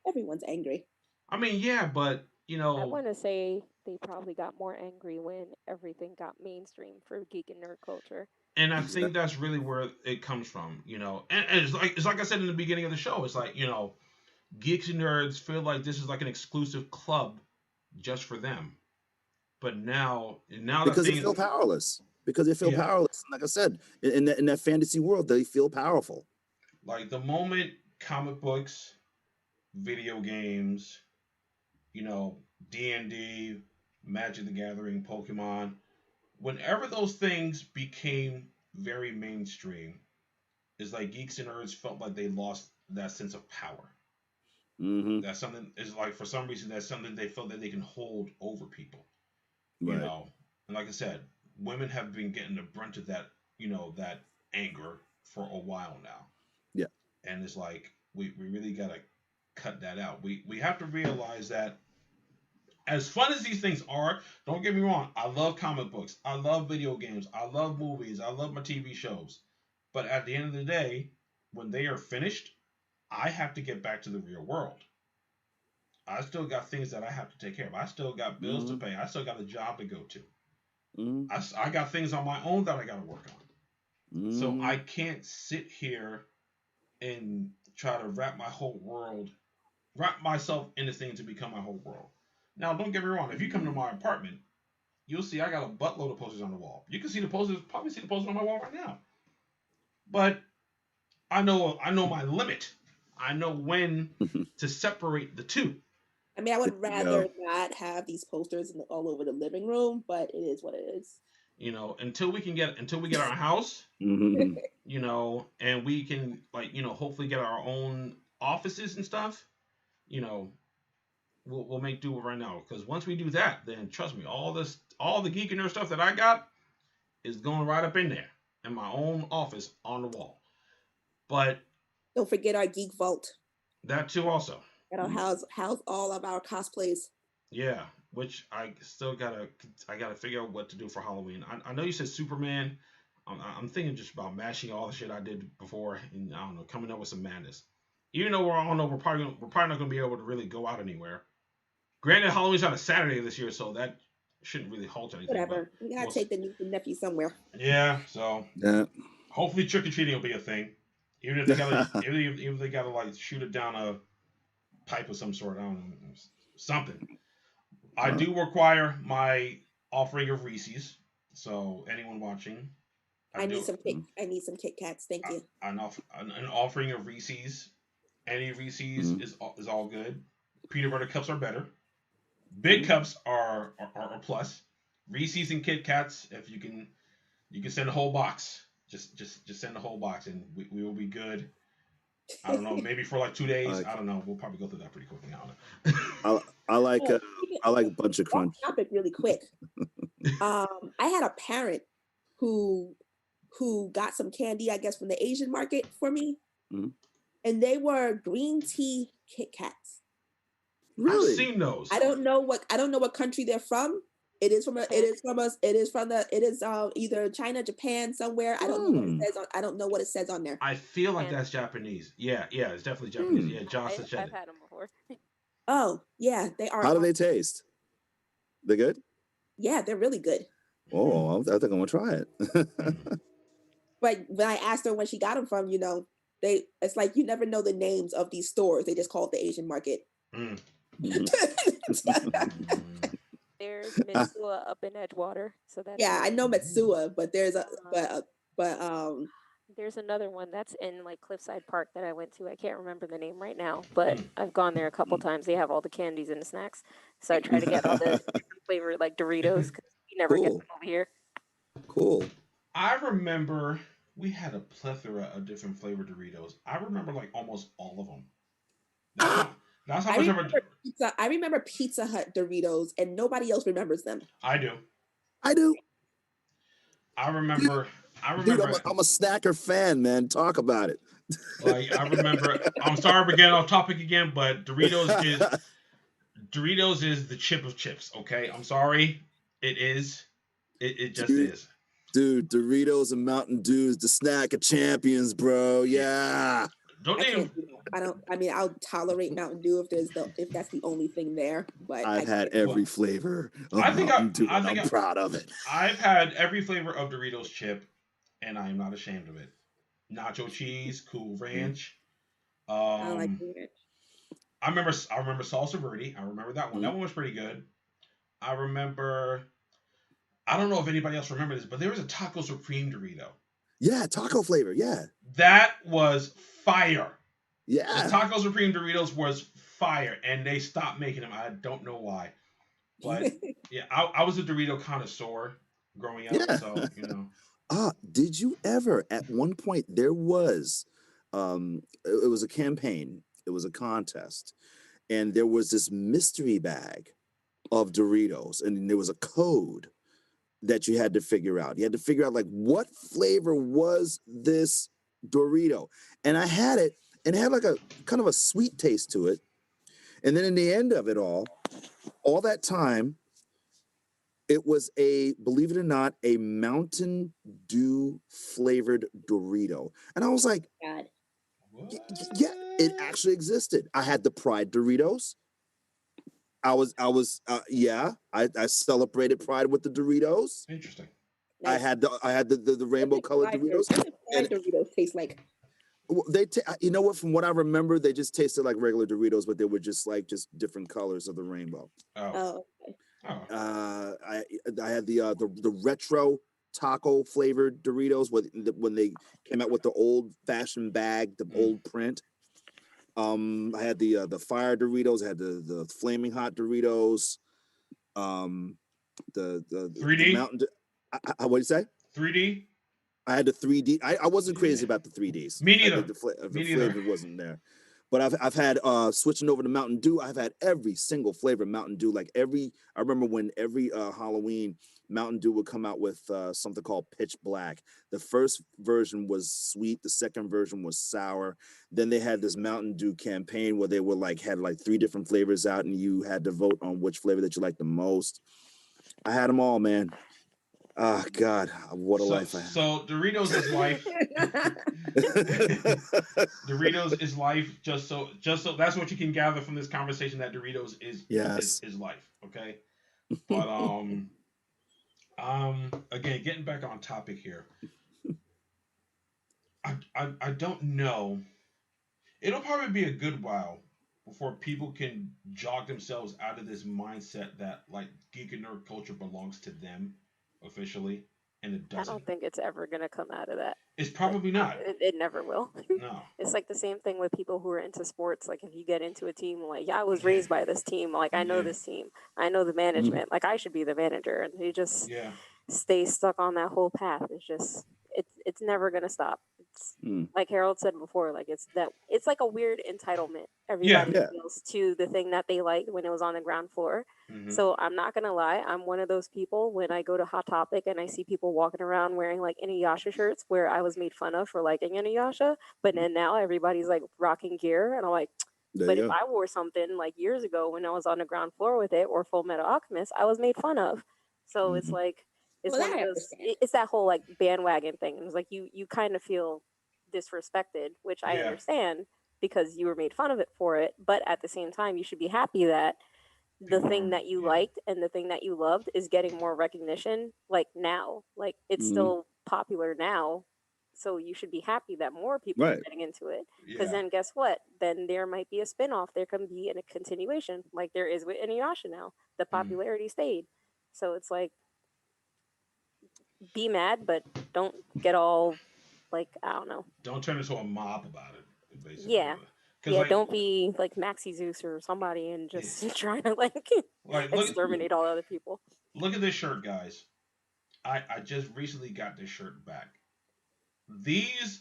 Everyone's angry. I mean, yeah, but I want to say they probably got more angry when everything got mainstream for geek and nerd culture. And I think that's really where it comes from, And it's like I said in the beginning of the show. It's like, geeks and nerds feel like this is like an exclusive club just for them. But now because they feel powerless. Because they feel powerless. Like I said, in that fantasy world, they feel powerful. Like the moment comic books, video games, D&D, Magic the Gathering, Pokemon, whenever those things became very mainstream, it's like geeks and nerds felt like they lost that sense of power. Mm-hmm. That's something is like, for some reason, that's something they felt that they can hold over people. Right. And like I said, women have been getting the brunt of that, that anger for a while now. Yeah. And it's like we really gotta cut that out. We have to realize that, as fun as these things are, don't get me wrong, I love comic books, I love video games, I love movies, I love my TV shows. But at the end of the day, when they are finished, I have to get back to the real world. I still got things that I have to take care of. I still got bills to pay. I still got a job to go to. I got things on my own that I got to work on. So I can't sit here and try to wrap myself in this thing to become my whole world. Now, don't get me wrong. If you come to my apartment, you'll see I got a buttload of posters on the wall. You can see the posters, probably see the posters on my wall right now. But I know my limit. I know when to separate the two. I mean, I would rather not have these posters all over the living room, but it is what it is. Until we get our house, and we can hopefully get our own offices and stuff, we'll make do right now. Because once we do that, then trust me, all the geek and nerd stuff that I got is going right up in there in my own office on the wall. But don't forget our geek vault. That too, also. That'll house all of our cosplays. Yeah, which I still gotta figure out what to do for Halloween. I know you said Superman. I'm thinking just about mashing all the shit I did before, and I don't know, coming up with some madness. Even though we're probably not gonna be able to really go out anywhere. Granted, Halloween's on a Saturday this year, so that shouldn't really halt anything. Whatever, we gotta take the niece and nephew somewhere. Yeah, so hopefully trick or treating will be a thing. Even if they gotta like shoot it down a pipe of some sort, I don't know, something. I do require my offering of Reese's. So anyone watching, I need some Kit Kats. Thank you. An offering of Reese's. Any Reese's is all good. Peanut butter cups are better. Big cups are a plus. Reese's and Kit Kats, if you can send a whole box. Just send the whole box, and we will be good. I don't know, maybe for like 2 days. I don't know. We'll probably go through that pretty quickly. I like Bunch of Crunch. Topic really quick. I had a parent who got some candy, I guess, from the Asian market for me, and they were green tea Kit Kats. Really? I've seen those. I don't know what country they're from. It is either China, Japan, somewhere. I don't know what it says I don't know what it says on there. I feel like that's Japanese. Yeah, it's definitely Japanese. Yeah, Johnson said I've had them before. Oh, yeah, they are. How do they taste? They good? Yeah, they're really good. Oh, I think I'm gonna try it. But when I asked her when she got them from, it's like you never know the names of these stores. They just call it the Asian market. There's Mitsua up in Edgewater, so that's I know Mitsua, but there's There's another one that's in like Cliffside Park that I went to. I can't remember the name right now, but Mm. I've gone there a couple times. They have all the candies and the snacks, so I try to get all the different flavored like Doritos because we never get Cool. them over here. Cool. I remember we had a plethora of different flavored Doritos. I remember like almost all of them. That's how. That's how I much remember pizza. I remember Pizza Hut Doritos, and nobody else remembers them. I do. I do. I remember. I Dude, remember. I'm a snacker fan, man. Talk about it. Like I remember. I'm sorry we're getting off topic again, but Doritos is the chip of chips. Okay, I'm sorry. It is. It just dude, is. dude, Doritos and Mountain Dews, the snack of champions, bro. Yeah. Don't I name. can't do that. I don't. I mean, I'll tolerate Mountain Dew if that's the only thing there. But I've had every flavor of I think Mountain Dew, I and think I'm proud of it. I've had every flavor of Doritos chip, and I am not ashamed of it. Nacho cheese, Cool Ranch. I don't like Um, it. I remember Salsa Verde. I remember that one. That one was pretty good. I remember. I don't know if anybody else remembers this, but there was a Taco Supreme Dorito. Yeah, taco flavor. Yeah. That was fire. The Yeah. Taco Supreme Doritos was fire, and they stopped making them. I don't know why, but yeah, I was a Dorito connoisseur growing up, Yeah. so you know. Did you ever at one point there was it was a campaign, it was a contest, and there was this mystery bag of Doritos, and there was a code that you had to figure out. You had to figure out like what flavor was this Dorito. And I had it, and it had like a kind of a sweet taste to it. And then in the end of it all that time, it was believe it or not, a Mountain Dew flavored Dorito. And I was like, God. yeah, it actually existed. I had the Pride Doritos. I celebrated Pride with the Doritos. Interesting. I had the rainbow colored Doritos. What do Doritos taste like? You know what? From what I remember, they just tasted like regular Doritos, but they were just different colors of the rainbow. Oh. Okay. Oh. I had the retro taco flavored Doritos when they came out with the old fashioned bag, the old print. I had the fire Doritos. I had the flaming hot Doritos. The 3D? the Mountain. What do you say? 3D? I had the 3D. I wasn't crazy about the 3Ds. Me neither. The flavor wasn't there. But I've had switching over to Mountain Dew. I've had every single flavor of Mountain Dew. I remember when every Halloween Mountain Dew would come out with something called Pitch Black. The first version was sweet. The second version was sour. Then they had this Mountain Dew campaign where they were had 3 different flavors out, and you had to vote on which flavor that you liked the most. I had them all, man. Oh God, what a life I have. So Doritos is life. Doritos is life. Just so that's what you can gather from this conversation, that Doritos is life. Okay. But again, getting back on topic here. I don't know. It'll probably be a good while before people can jog themselves out of this mindset that geek and nerd culture belongs to them officially, and it doesn't. I don't think it's ever going to come out of that. It's probably not. It never will. No. It's like the same thing with people who are into sports. Like, if you get into a team, I was raised by this team. I know this team. I know the management. I should be the manager. And they just stay stuck on that whole path. It's just, it's never going to stop. It's like Harold said before, it's like a weird entitlement everybody feels to the thing that they liked when it was on the ground floor. Mm-hmm. So I'm not gonna lie, I'm one of those people when I go to Hot Topic and I see people walking around wearing Inuyasha shirts, where I was made fun of for liking Inuyasha, but then now everybody's rocking gear, and I'm like, if I wore something years ago when I was on the ground floor with it, or Full Metal Alchemist, I was made fun of. So it's it's one of those. It's that whole bandwagon thing. It's you kind of feel disrespected, which I understand because you were made fun of it for it. But at the same time, you should be happy that the thing that you liked and the thing that you loved is getting more recognition. Now, it's still popular now. So you should be happy that more people are getting into it. Because then guess what? Then there might be a spinoff. There can be a continuation, like there is with Inuyasha now. The popularity stayed. So it's be mad, but don't get all like, I don't know. Don't turn into a mob about it, basically. Yeah. Yeah, like, don't be like Maxie Zeus or somebody and just trying to like exterminate all other people. Look at this shirt, guys. I just recently got this shirt back. These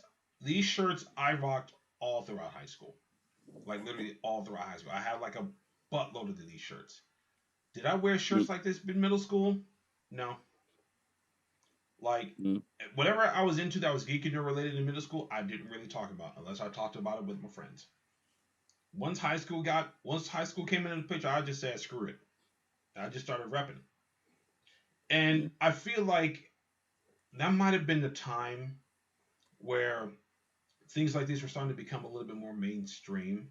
shirts I rocked all throughout high school. Like literally all throughout high school. I had like a buttload of these shirts. Did I wear shirts like this in middle school? No. Like, whatever I was into that was geeky or related in middle school, I didn't really talk about unless I talked about it with my friends. Once high school came into the picture, I just said screw it. I just started repping. And I feel like that might have been the time where things like these were starting to become a little bit more mainstream.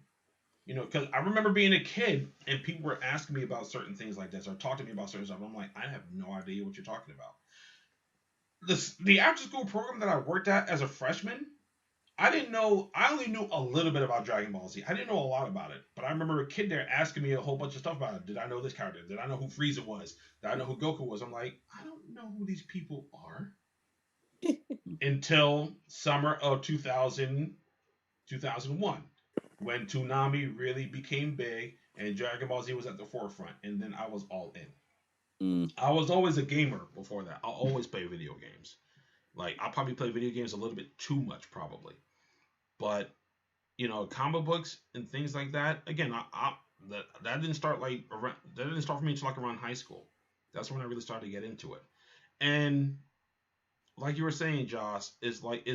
You know, because I remember being a kid and people were asking me about certain things like this or talking to me about certain stuff. I'm like, I have no idea what you're talking about. The after school program that I worked at as a freshman, I only knew a little bit about Dragon Ball Z. I didn't know a lot about it, but I remember a kid there asking me a whole bunch of stuff about it. Did I know this character? Did I know who Frieza was? Did I know who Goku was? I'm like, I don't know who these people are. Until summer of 2001, when Toonami really became big and Dragon Ball Z was at the forefront, and then I was all in. I was always a gamer before that. I'll always play video games. Like, I'll probably play video games a little bit too much, probably. But, you know, comic books and things like that, again, that didn't start like around, that didn't start for me until like around high school. That's when I really started to get into it. And like you were saying, Josh, is like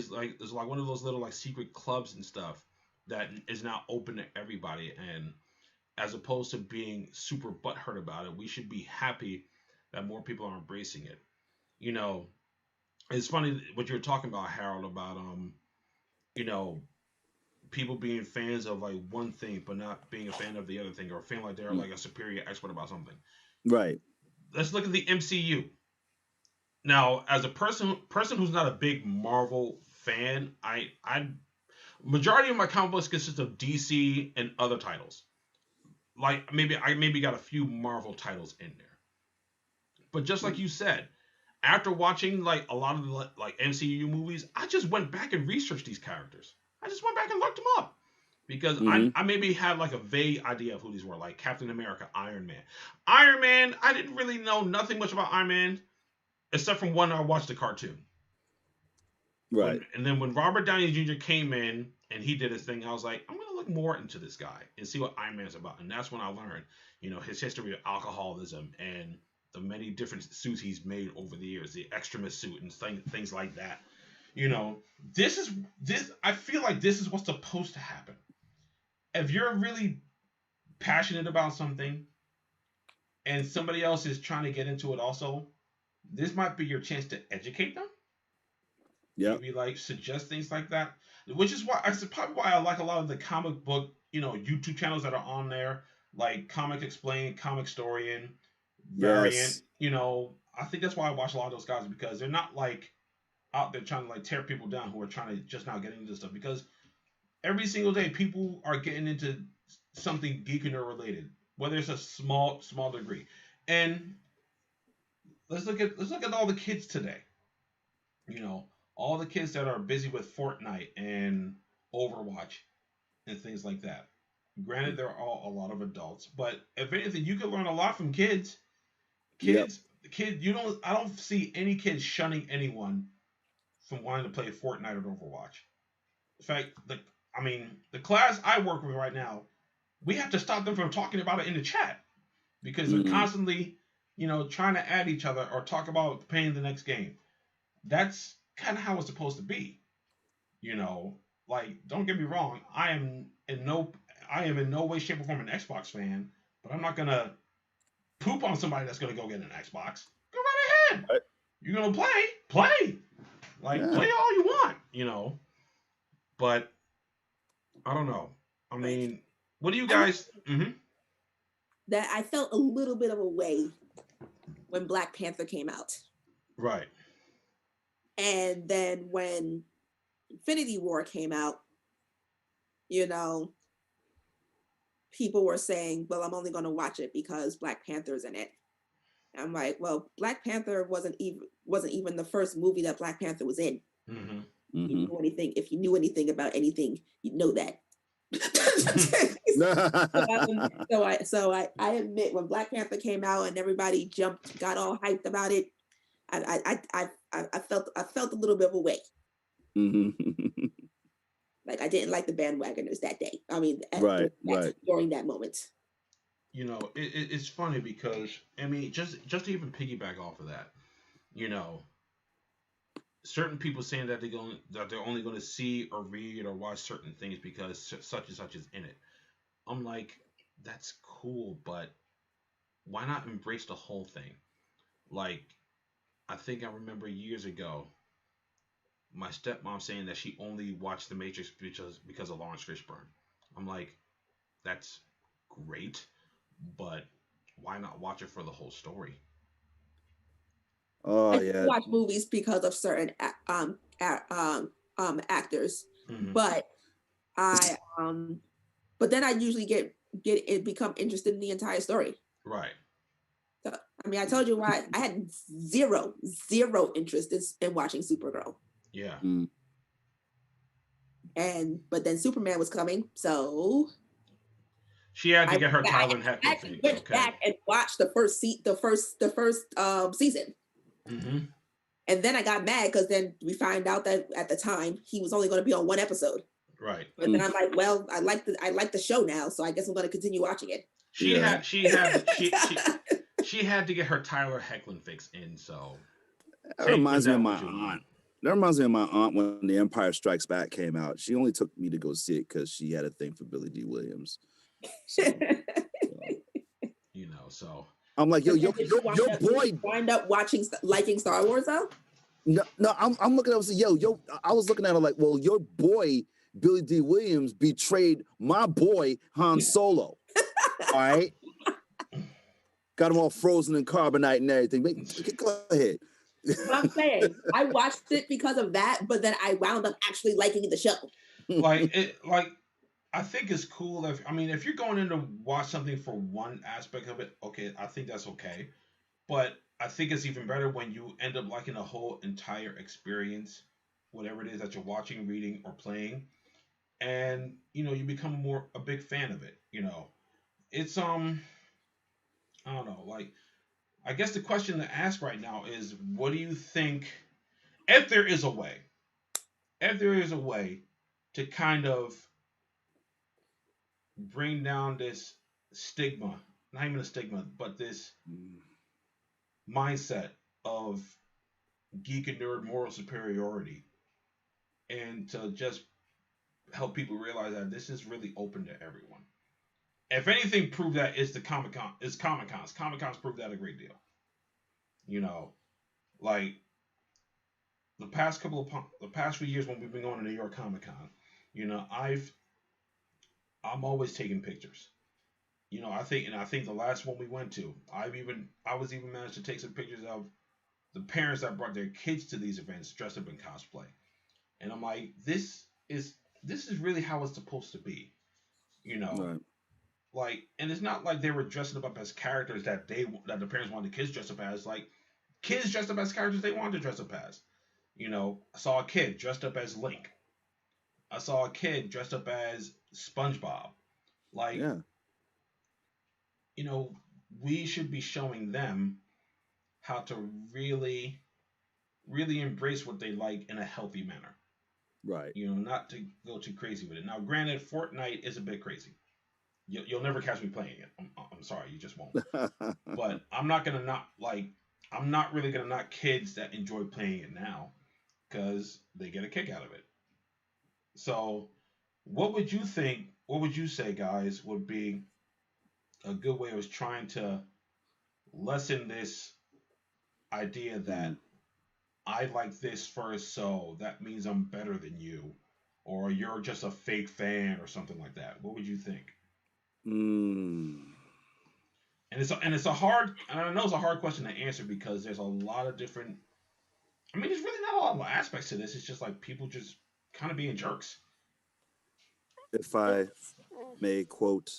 one of those little like secret clubs and stuff that is now open to everybody. And as opposed to being super butthurt about it, we should be happy that more people are embracing it. You know, it's funny what you're talking about, Harold, about you know, people being fans of like one thing but not being a fan of the other thing, or feeling like they're like a superior expert about something. Right. Let's look at the MCU. Now, as a person who's not a big Marvel fan, I majority of my comic books consist of DC and other titles. Like I maybe got a few Marvel titles in there. But just like you said, after watching like a lot of the like MCU movies, I just went back and researched these characters. I just went back and looked them up because I maybe had like a vague idea of who these were, like Captain America, Iron Man. Iron Man, I didn't really know nothing much about Iron Man except from when I watched the cartoon. Right. And then when Robert Downey Jr. came in and he did his thing, I was like, I'm going to look more into this guy and see what Iron Man's about. And that's when I learned, you know, his history of alcoholism and the many different suits he's made over the years, the Extremis suit and things like that. You know, I feel like this is what's supposed to happen. If you're really passionate about something and somebody else is trying to get into it also, this might be your chance to educate them. Yeah. Maybe like suggest things like that. Which is why probably why I like a lot of the comic book, you know, YouTube channels that are on there, like Comic Explain, Comic Storian, Variant. Yes. You know, I think that's why I watch a lot of those guys, because they're not like out there trying to like tear people down who are trying to just now get into this stuff. Because every single day people are getting into something geek and nerd related, whether it's a small degree. And let's look at all the kids today. You know, all the kids that are busy with Fortnite and Overwatch and things like that. Granted, they're all a lot of adults, but if anything, you can learn a lot from kids. I don't see any kids shunning anyone from wanting to play Fortnite or Overwatch. In fact, the class I work with right now, we have to stop them from talking about it in the chat because they're constantly, you know, trying to add each other or talk about playing the next game. That's kind of how it's supposed to be. You know, like, don't get me wrong, I am in no way, shape, or form an Xbox fan, but I'm not gonna poop on somebody that's gonna go get an Xbox. Go right ahead. Right. You're gonna play. Like, play all you want, you know. But I don't know. I mean, what do you guys? That I felt a little bit of a way when Black Panther came out. Right. And then when Infinity War came out, you know, people were saying, well, I'm only going to watch it because Black Panther's in it. And I'm like, well, Black Panther wasn't even the first movie that Black Panther was in. You know anything? If you knew anything about anything, you'd know that. so I admit, when Black Panther came out and everybody got all hyped about it, I felt a little bit of a way. Like, I didn't like the bandwagoners that day. I mean, during that moment. You know, it's funny because, I mean, just to even piggyback off of that, you know, certain people saying that they're only going to see or read or watch certain things because such and such is in it. I'm like, that's cool, but why not embrace the whole thing? Like, I think I remember years ago, my stepmom saying that she only watched The Matrix because of Lawrence Fishburne. I'm like, that's great, but why not watch it for the whole story? Oh, I watch movies because of certain actors, but then I usually become interested in the entire story. Right. So, I mean, I told you why I had zero interest in watching Supergirl. Yeah. But then Superman was coming, so she had to get her Tyler Heckler thing. Went back and watched the first season. And then I got mad because then we find out that at the time he was only going to be on one episode. Right. But then I'm like, well, I like the show now, so I guess I'm going to continue watching it. She had to get her Tyler Hoechlin fix in. So that reminds me of my aunt. That reminds me of my aunt when The Empire Strikes Back came out. She only took me to go see it because she had a thing for Billy D. Williams. So. You know, so I'm like, your boy wind up liking Star Wars though. No, I'm looking at it. Yo, I was looking at it like, well, your boy Billy D. Williams betrayed my boy Han Solo. All right, got him all frozen in carbonite and everything. Go ahead. But I'm saying, I watched it because of that, but then I wound up actually liking the show. I think it's cool if you're going in to watch something for one aspect of it, okay, I think that's okay. But I think it's even better when you end up liking the whole entire experience, whatever it is that you're watching, reading, or playing, and you know, you become a big fan of it. You know, it's I don't know, like, I guess the question to ask right now is, what do you think, if there is a way to kind of bring down this stigma, not even a stigma, but this mindset of geek and nerd moral superiority, and to just help people realize that this is really open to everyone. If anything, prove that is Comic-Cons. Comic-Cons prove that a great deal. You know, like the past few years when we've been going to New York Comic-Con, you know, I'm always taking pictures. You know, I think the last one we went to, I was even managed to take some pictures of the parents that brought their kids to these events dressed up in cosplay. And I'm like, this is really how it's supposed to be. You know, right. Like, and it's not like they were dressing up as characters that the parents wanted the kids dressed up as. Like, kids dressed up as characters they wanted to dress up as. You know, I saw a kid dressed up as Link. I saw a kid dressed up as SpongeBob. Like, yeah. You know, we should be showing them how to really, really embrace what they like in a healthy manner. Right. You know, not to go too crazy with it. Now, granted, Fortnite is a bit crazy. You'll never catch me playing it. I'm sorry, you just won't. But I'm not really gonna knock kids that enjoy playing it now, because they get a kick out of it. So, what would you say, guys, would be a good way of trying to lessen this idea that I like this first, so that means I'm better than you, or you're just a fake fan, or something like that? What would you think? And it's a hard, and I know it's a hard question to answer because there's a lot of different. I mean, there's really not a lot of aspects to this. It's just like people just kind of being jerks. If I may quote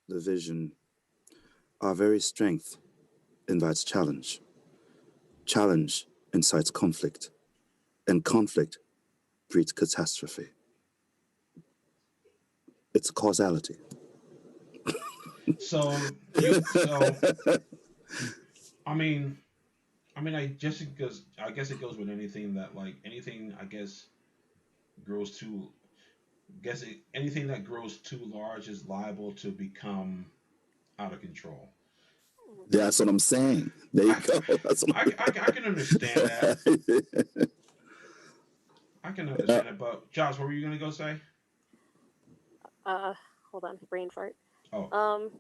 the vision, our very strength invites challenge. Challenge incites conflict, and conflict breeds catastrophe. It's a causality. So I mean, I guess it goes with anything that grows too. Anything that grows too large is liable to become out of control. That's what I'm saying. There you go. I can understand that. I can understand it, but Josh, what were you gonna go say? Hold on, brain fart. Oh.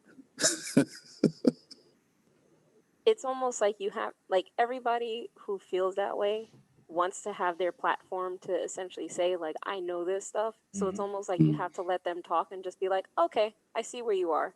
It's almost like you have, like, everybody who feels that way wants to have their platform to essentially say, like, I know this stuff. So it's almost like you have to let them talk and just be like, okay, I see where you are.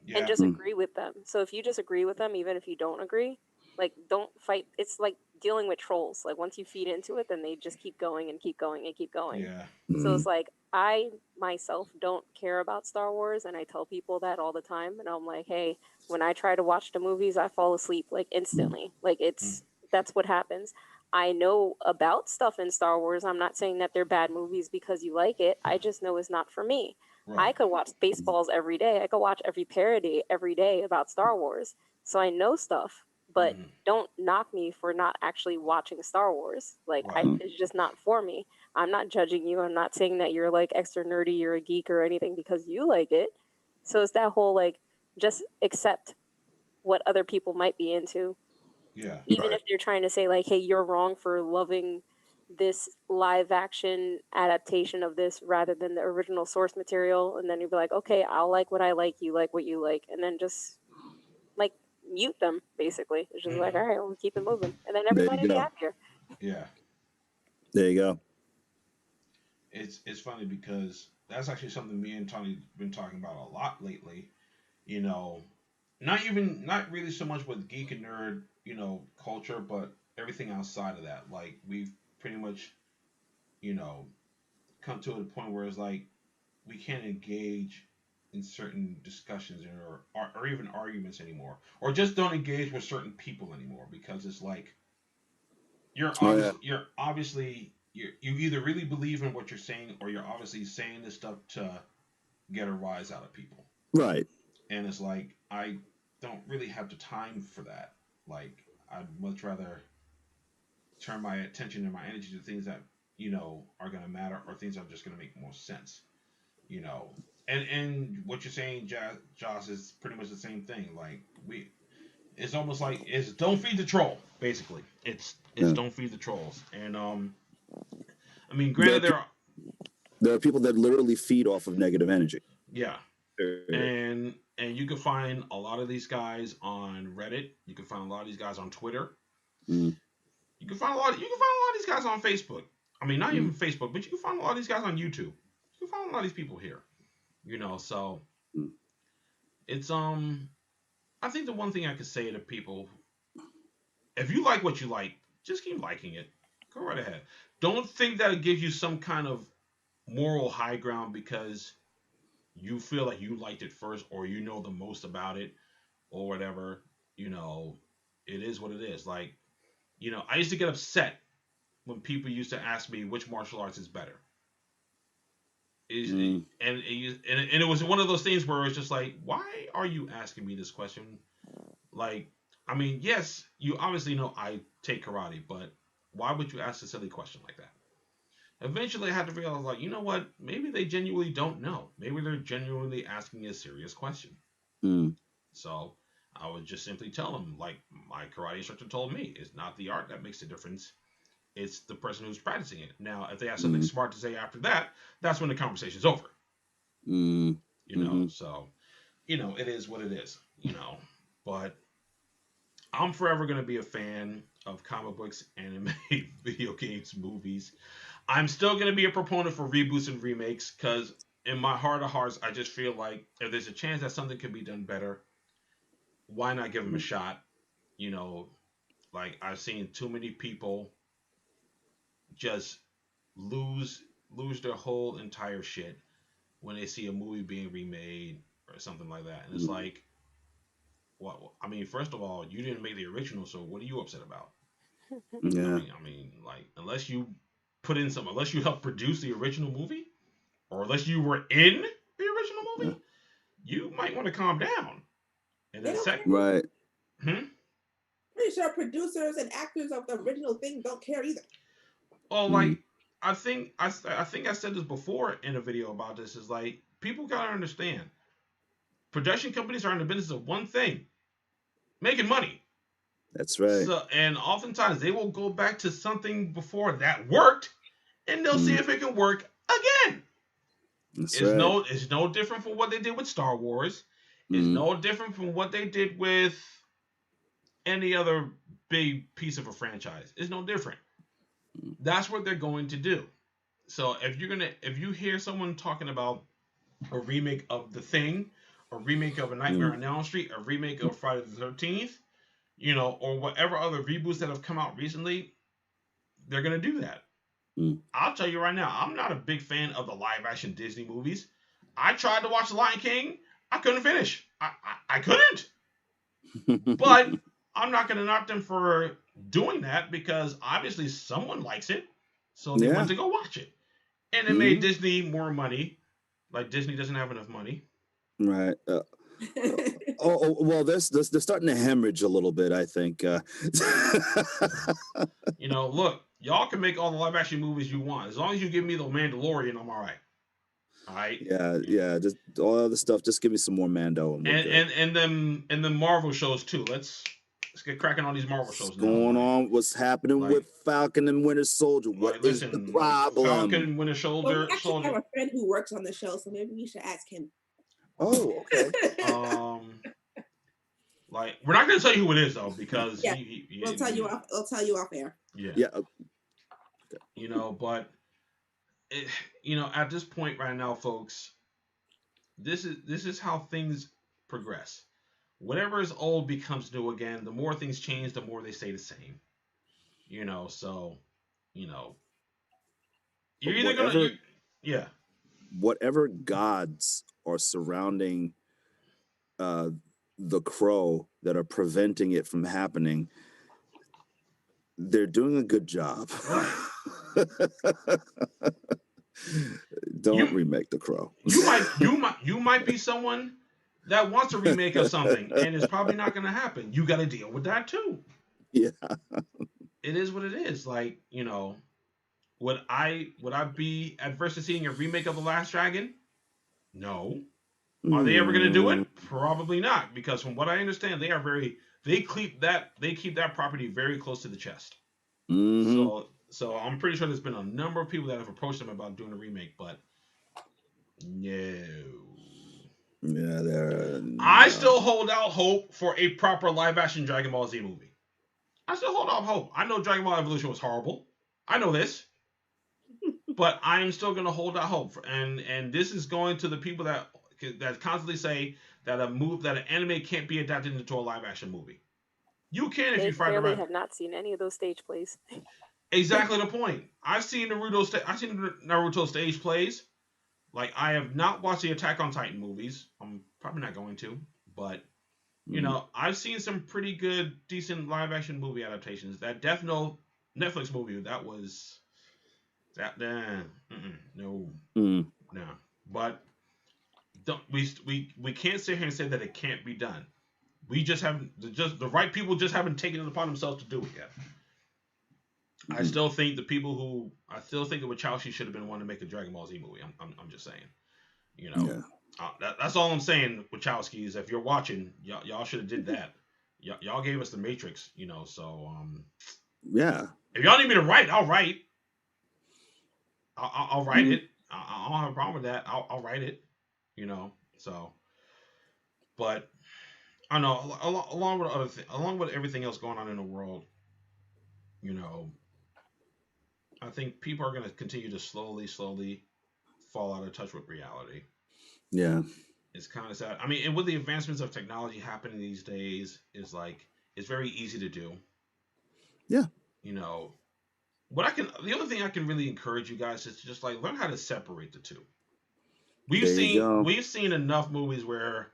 Yeah. And just agree with them. So if you just agree with them, even if you don't agree, like, don't fight. It's like dealing with trolls. Like, once you feed into it, then they just keep going and keep going and keep going. Yeah. So it's like, I myself don't care about Star Wars, and I tell people that all the time. And I'm like, hey, when I try to watch the movies, I fall asleep like instantly. Like, that's what happens. I know about stuff in Star Wars. I'm not saying that they're bad movies because you like it. I just know it's not for me. Right. I could watch Spaceballs every day. I could watch every parody every day about Star Wars. So I know stuff, but don't knock me for not actually watching Star Wars. Like, it's just not for me. I'm not judging you. I'm not saying that you're like extra nerdy, you're a geek or anything because you like it. So it's that whole, like, just accept what other people might be into. Yeah. Even if they're trying to say, like, hey, you're wrong for loving this live action adaptation of this rather than the original source material. And then you'd be like, okay, I'll like what I like, you like what you like. And then just, like, mute them, basically. It's just like, all right, we'll keep it moving. And then everybody will be happier. Yeah. There you go. It's funny because that's actually something me and Tony been talking about a lot lately. You know, not really so much with geek and nerd, culture, but everything outside of that. Like, we've pretty much, come to a point where it's like we can't engage in certain discussions or even arguments anymore, or just don't engage with certain people anymore because it's like you either really believe in what you're saying or you're obviously saying this stuff to get a rise out of people. Right. And it's like, I don't really have the time for that. Like, I'd much rather turn my attention and my energy to things that, are going to matter or things that are just going to make more sense. And what you're saying, Josh, is pretty much the same thing. Like, it's almost like it's don't feed the troll, basically. It's don't feed the trolls. And I mean, granted, there are people that literally feed off of negative energy. Yeah. And you can find a lot of these guys on Reddit. You can find a lot of these guys on Twitter. You can find a lot of these guys on Facebook. I mean, not even Facebook, but you can find a lot of these guys on YouTube. You can find a lot of these people here. So it's I think the one thing I could say to people, if you like what you like, just keep liking it. Go right ahead. Don't think that it gives you some kind of moral high ground because you feel like you liked it first or you know the most about it or whatever. It is what it is. Like, I used to get upset when people used to ask me which martial arts is better. And it was one of those things where it's just like, why are you asking me this question? Like, I mean, yes, you obviously know I take karate, but why would you ask a silly question like that? Eventually, I had to realize, like, you know what? Maybe they genuinely don't know. Maybe they're genuinely asking a serious question. So I would just simply tell them, like my karate instructor told me, it's not the art that makes the difference. It's the person who's practicing it. Now, if they have something smart to say after that, that's when the conversation's over. So, it is what it is, But I'm forever going to be a fan of comic books, anime, video games, movies. I'm still going to be a proponent for reboots and remakes because in my heart of hearts, I just feel like if there's a chance that something can be done better, why not give them a shot? Like, I've seen too many people just lose their whole entire shit when they see a movie being remade or something like that. And it's like, well, I mean, first of all, you didn't make the original, so what are you upset about? Yeah. I mean, like, unless you put in some, unless you helped produce the original movie, or unless you were in the original movie, you might want to calm down. And then right. Pretty sure producers and actors of the original thing don't care either. Oh, like I think I said this before in a video about this. Is like, people gotta understand, production companies are in the business of one thing: making money. That's right. So, and oftentimes they will go back to something before that worked, and they'll see if it can work again. That's it's right. It's no different from what they did with Star Wars. It's no different from what they did with any other big piece of a franchise. It's no different. That's what they're going to do. So if you hear someone talking about a remake of The Thing, a remake of A Nightmare on Elm Street, a remake of Friday the 13th, or whatever other reboots that have come out recently, they're gonna do that. I'll tell you right now, I'm not a big fan of the live action Disney movies. I tried to watch The Lion King. I couldn't finish. I couldn't. But I'm not going to knock them for doing that, because obviously someone likes it. So they went to go watch it. And it made Disney more money. Like, Disney doesn't have enough money. Right. Well, they're starting to hemorrhage a little bit, I think. Look, y'all can make all the live action movies you want. As long as you give me the Mandalorian, I'm all right. All right. Yeah. Just all other stuff. Just give me some more Mando, and then Marvel shows too. Let's get cracking on these Marvel shows. What's going on? What's happening with Falcon and Winter Soldier? What is the problem? Falcon and Winter Soldier. Well, we actually have a friend who works on the show, so maybe we should ask him. Oh, okay. Like, we're not going to tell you who it is though, because we'll tell you off air. Yeah. But at this point right now, folks, this is how things progress. Whatever is old becomes new again. The more things change, the more they stay the same. So you're either gonna whatever gods are surrounding the Crow that are preventing it from happening, they're doing a good job. Don't remake The Crow. You might be someone that wants a remake of something, and it's probably not going to happen. You got to deal with that too. Yeah, it is what it is. Like, would I be adverse to seeing a remake of The Last Dragon? No. Are they ever going to do it? Probably not, because from what I understand, they keep that property very close to the chest. So I'm pretty sure there's been a number of people that have approached them about doing a remake, but no. Yeah, I still hold out hope for a proper live action Dragon Ball Z movie. I still hold out hope. I know Dragon Ball Evolution was horrible. I know this. But I am still going to hold out hope. And this is going to the people that constantly say that an anime can't be adapted into a live action movie. You can if you find the right. They have not seen any of those stage plays. Exactly the point. I've seen Naruto stage plays. Like, I have not watched the Attack on Titan movies. I'm probably not going to, but I've seen some pretty good, decent live action movie adaptations. That Death Note Netflix movie, that was no. But we can't sit here and say that it can't be done. We just haven't. The right people just haven't taken it upon themselves to do it yet. I still think the Wachowski should have been one to make a Dragon Ball Z movie. I'm just saying, that's all I'm saying. Wachowskis, if you're watching, y'all should have did that. Y'all gave us the Matrix, So if y'all need me to write, I'll write. I'll write it. I don't have a problem with that. I'll write it, So, but I know along with everything else going on in the world, I think people are going to continue to slowly fall out of touch with reality. Yeah. It's kind of sad. I mean, and with the advancements of technology happening these days, it's very easy to do. Yeah. The only thing I can really encourage you guys is to just learn how to separate the two. We've seen enough movies where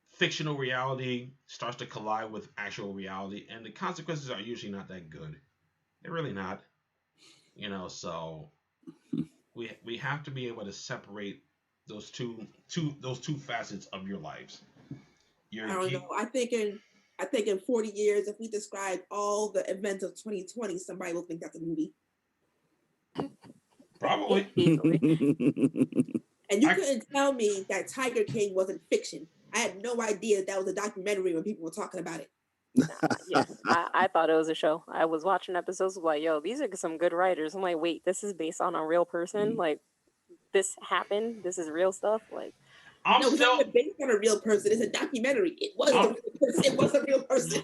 fictional reality starts to collide with actual reality, and the consequences are usually not that good. They're really not. So we have to be able to separate those two facets of your lives. I don't know. I think in 40 years, if we describe all the events of 2020, somebody will think that's a movie. Probably. And you couldn't tell me that Tiger King wasn't fiction. I had no idea that was a documentary when people were talking about it. Yeah, I thought it was a show. I was watching episodes like, yo, these are some good writers. I'm like, wait, this is based on a real person? Like, this happened? This is real stuff? Like, it's not based on a real person. It's a documentary. It wasn't a real person. It was a real person.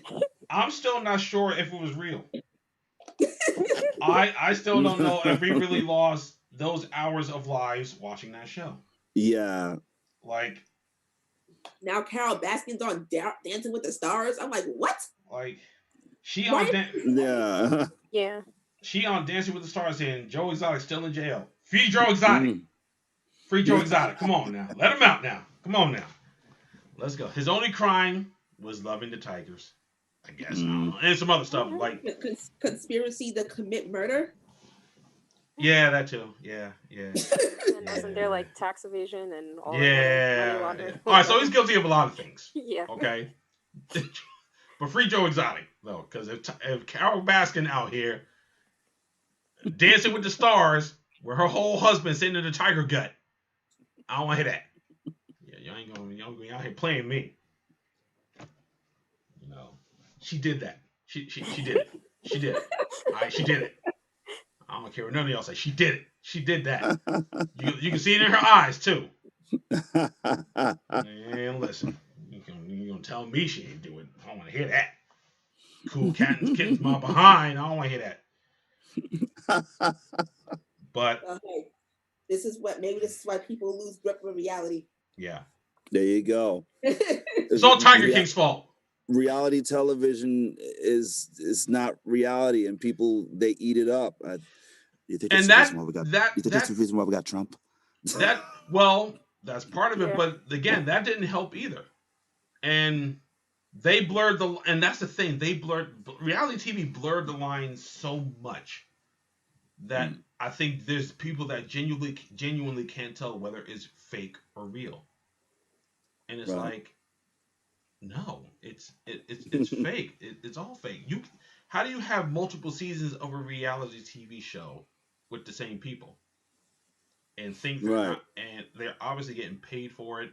I'm still not sure if it was real. I still don't know if we really lost those hours of lives watching that show. Yeah. Like, now Carol Baskin's on Dancing with the Stars. I'm like, what? Like, she on yeah. She on Dancing with the Stars and Joe Exotic still in jail. Free Joe Exotic. Free Joe Exotic. Come on now. Let him out now. Come on now. Let's go. His only crime was loving the Tigers, I guess. I don't know. And some other stuff like conspiracy to commit murder. Yeah, that too. Yeah. And wasn't there like tax evasion and all money laundering? All right, so he's guilty of a lot of things. Yeah. Okay. But free Joe Exotic though, because if Carol Baskin out here Dancing with the Stars, where her whole husband sitting in the tiger gut, I don't want to hear that. Yeah, y'all ain't gonna be out here playing me. She did that. She did it. She did it. All right, she did it. I don't care what none of y'all say. She did it. She did that. You can see it in her eyes too. And listen, you gonna tell me she ain't do it? I don't want to hear that. Cool cat and kittens my behind. I don't want to hear that. But okay. This is why people lose grip of reality. Yeah. There you go. It's all Tiger King's fault. Reality television is not reality, and people they eat it up. You think that's the reason why we got Trump? That's part of it, but again, that didn't help either. And they blurred and that's the thing. Reality TV blurred the lines so much that I think there's people that genuinely can't tell whether it's fake or real. And it's like, no, it's fake. It's all fake. How do you have multiple seasons of a reality TV show with the same people and think they're not, and they're obviously getting paid for it?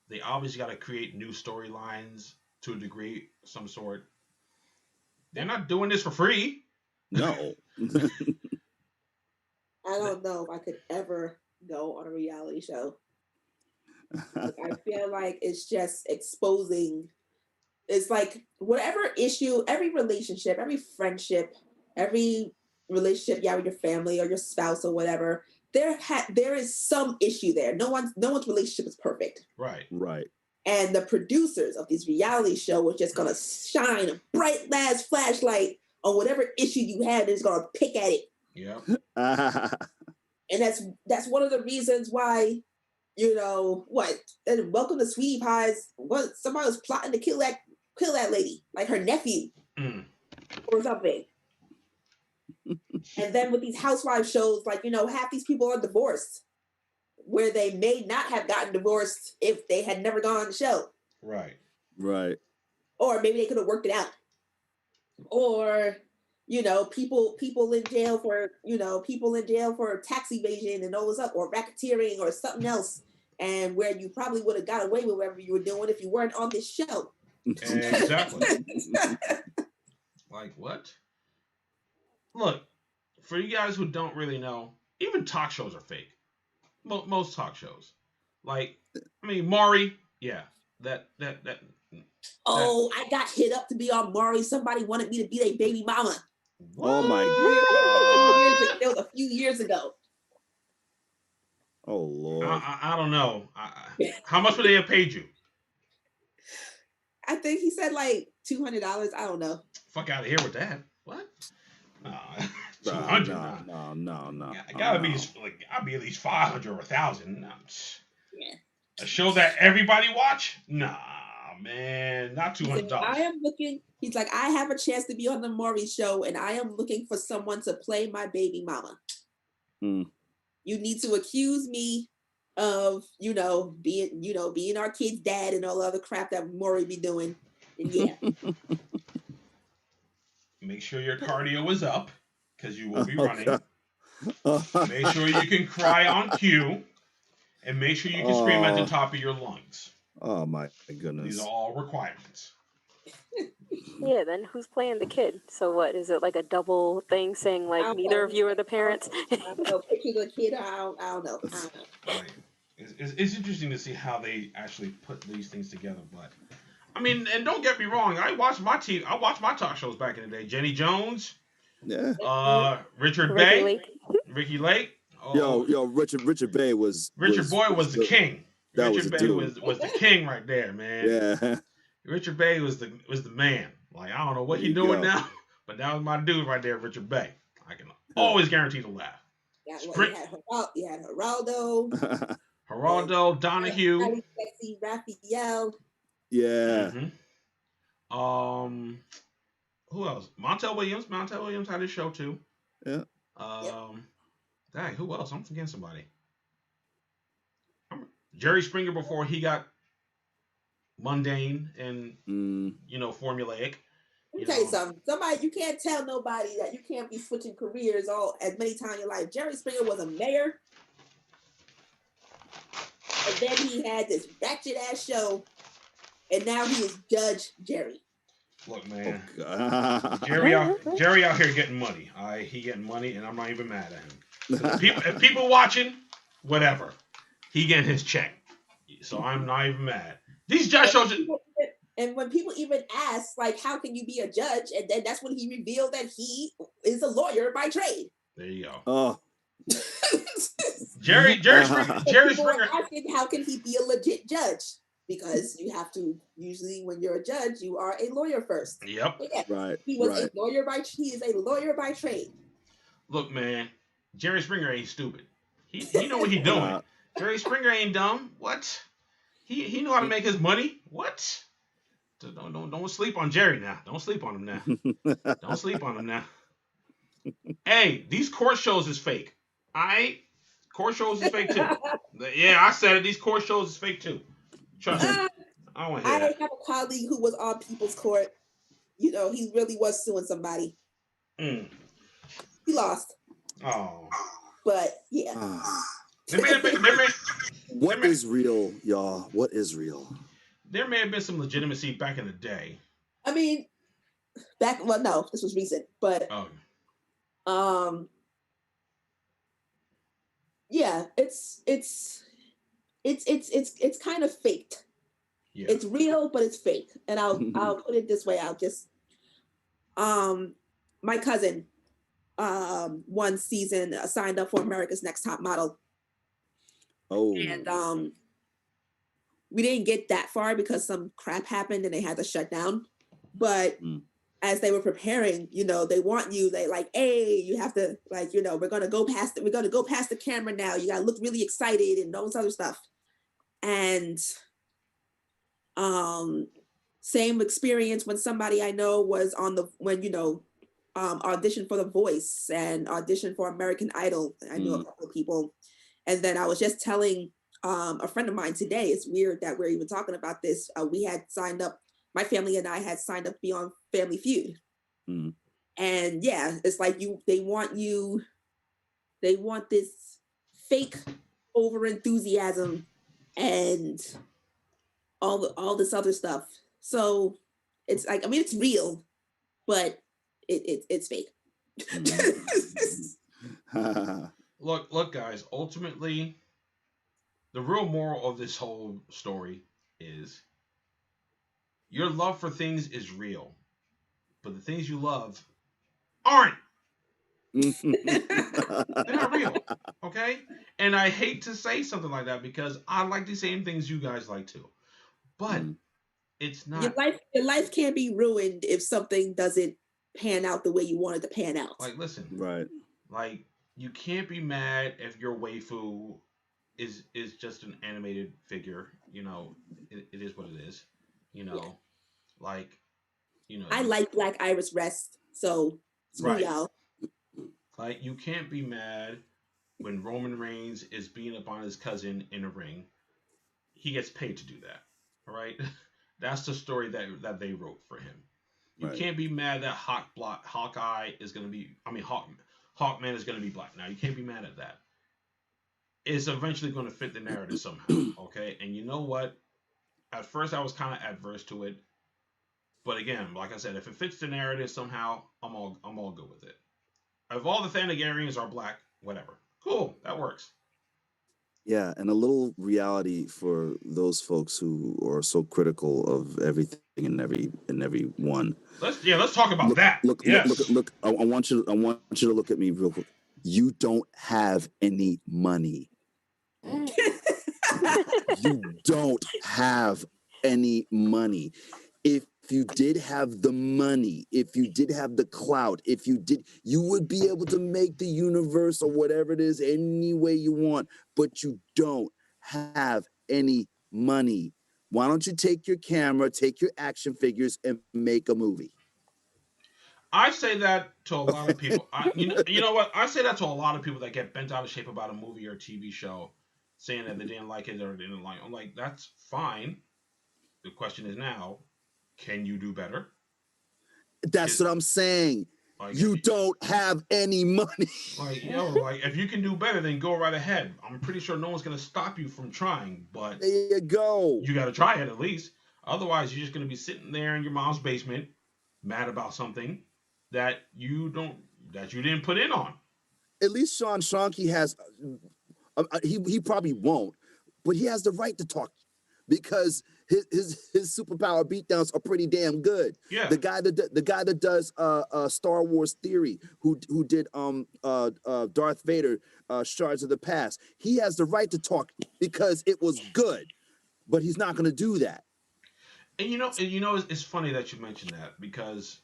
They obviously got to create new storylines to a degree of some sort. They're not doing this for free. No. I don't know if I could ever go on a reality show. I feel like it's just exposing. It's like whatever issue, every relationship, every friendship, every relationship you have with your family or your spouse or whatever, there is some issue there. No one's relationship is perfect. Right. And the producers of these reality shows are just gonna shine a bright last flashlight on whatever issue you have, and it's gonna pick at it. Yeah. And that's one of the reasons why, and Welcome to Sweetie Pies, somebody was plotting to kill that lady, like her nephew or something. And then with these housewife shows, like, half these people are divorced, where they may not have gotten divorced if they had never gone on the show. Right. Or maybe they could have worked it out. Or, people in jail for tax evasion and all this up, or racketeering or something else, and where you probably would have got away with whatever you were doing if you weren't on this show. Exactly. Like what? Look, for you guys who don't really know, even talk shows are fake. Most talk shows. Like, I mean, Maury, yeah. That I got hit up to be on Maury. Somebody wanted me to be their baby mama. What? Oh my God. That was a few years ago. Oh Lord. I don't know. How much would they have paid you? I think he said like $200. I don't know. Fuck out of here with that. What? 200. No. I gotta be I'd be at least 500 or 1,000. Yeah. A show that everybody watch? Nah, man, not $200. I am looking. He's like, I have a chance to be on the Maury show, and I am looking for someone to play my baby mama. You need to accuse me of, being our kid's dad and all the other crap that Maury be doing. And yeah. Make sure your cardio is up, because you will be running. Make sure you can cry on cue, and make sure you can scream at the top of your lungs. Oh my goodness! These are all requirements. Yeah, then who's playing the kid? So what, is it like a double thing saying like neither of you are the parents? I don't know. Picture the kid. I don't know. Right. It's interesting to see how they actually put these things together, but I mean, and don't get me wrong, I watched my talk shows back in the day. Jenny Jones, Richard Bay, Ricky Lake. Oh. Yo, Richard Bay was Boy was the king. Richard Bay was the king right there, man. Yeah. Richard Bay was the man. Like, I don't know what he's doing now, but that was my dude right there, Richard Bay. I can always guarantee to laugh. Yeah, you had Geraldo. Geraldo, Donahue. Sexy Raphael. Yeah. Mm-hmm. Who else? Montel Williams. Montel Williams had his show too. Yeah. Dang, who else? I'm forgetting somebody. Jerry Springer before he got mundane and formulaic. Let me tell you something. You can't tell nobody that you can't be switching careers as many times in your life. Jerry Springer was a mayor, and then he had this ratchet ass show, and now he is Judge Jerry. Look, man, Jerry out here getting money. He getting money, and I'm not even mad at him. If people watching, whatever, he getting his check, so I'm not even mad. These judge shows. And when people even ask, like, how can you be a judge? And then that's when he revealed that he is a lawyer by trade. There you go. Oh. Jerry Springer. Asking, how can he be a legit judge? Because you have to, usually when you're a judge, you are a lawyer first. Yep. Yeah, right. He is a lawyer by trade. Look, man, Jerry Springer ain't stupid. He know what he's doing. Jerry Springer ain't dumb. What? He know how to make his money. What? Don't sleep on Jerry now. Don't sleep on him now. Don't sleep on him now. Hey, these court shows is fake. Court shows is fake too. Yeah, I said it. These court shows is fake too. Trust me. I don't want to hear that. I have a colleague who was on People's Court. He really was suing somebody. He lost. Oh. But yeah. What is real, y'all? What is real? There may have been some legitimacy back in the day. I mean, no, this was recent, but yeah, it's kind of faked. Yeah. It's real, but it's fake. And I'll put it this way. My cousin one season signed up for America's Next Top Model. Oh. And we didn't get that far because some crap happened and they had to shut down. But as they were preparing, they want you, they like, hey, you have to, like, we're gonna go past the camera now. You gotta look really excited and all this other stuff. And same experience when somebody I know was auditioned for The Voice and auditioned for American Idol. I knew a couple of people. And then I was just telling a friend of mine today, it's weird that we're even talking about this. We had signed up, my family and I had signed up to be on Family Feud. And yeah, it's like they want this fake over enthusiasm and all this other stuff. So it's like, I mean, it's real, but it's fake. Look, guys, ultimately, the real moral of this whole story is your love for things is real, but the things you love aren't. They're not real, okay? And I hate to say something like that because I like the same things you guys like too, but it's not. Your life can't be ruined if something doesn't pan out the way you want it to pan out. Like, listen, right? Like, you can't be mad if your waifu is just an animated figure. It is what it is. You know, like, you know, I like Black Iris Rest, so screw y'all. Like, you can't be mad when Roman Reigns is beating up on his cousin in a ring. He gets paid to do that. All right, that's the story that they wrote for him. You can't be mad that Hawkeye is going to be. I mean, Hawkman is going to be black. Now you can't be mad at that. It's eventually going to fit the narrative somehow. Okay, and you know what? At first, I was kind of adverse to it, but again, like I said, if it fits the narrative somehow, I'm all good with it. If all the Thanagarians are black, whatever, cool, that works. Yeah, and a little reality for those folks who are so critical of everything and every one. Let's talk about that. Look. I want you to look at me real quick. You don't have any money. You don't have any money. If you did have the money, if you did have the clout, you would be able to make the universe or whatever it is any way you want, but you don't have any money. Why don't you take your camera, take your action figures, and make a movie? I say that to a lot of people. You know what? I say that to a lot of people that get bent out of shape about a movie or TV show, saying that they didn't like it or they didn't like it. I'm like, that's fine. The question is now, can you do better? That's what I'm saying. Like, you don't have any money. Like, like, if you can do better, then go right ahead. I'm pretty sure no one's gonna stop you from trying, but there you go. You got to try it at least. Otherwise, you're just gonna be sitting there in your mom's basement, mad about something that you didn't put in on. At least Sean Shanky has. He probably won't, but he has the right to talk because his superpower beatdowns are pretty damn good. Yeah. The guy that does Star Wars Theory, who did Darth Vader, Shards of the Past, he has the right to talk because it was good, but he's not going to do that. And you know, it's funny that you mentioned that because,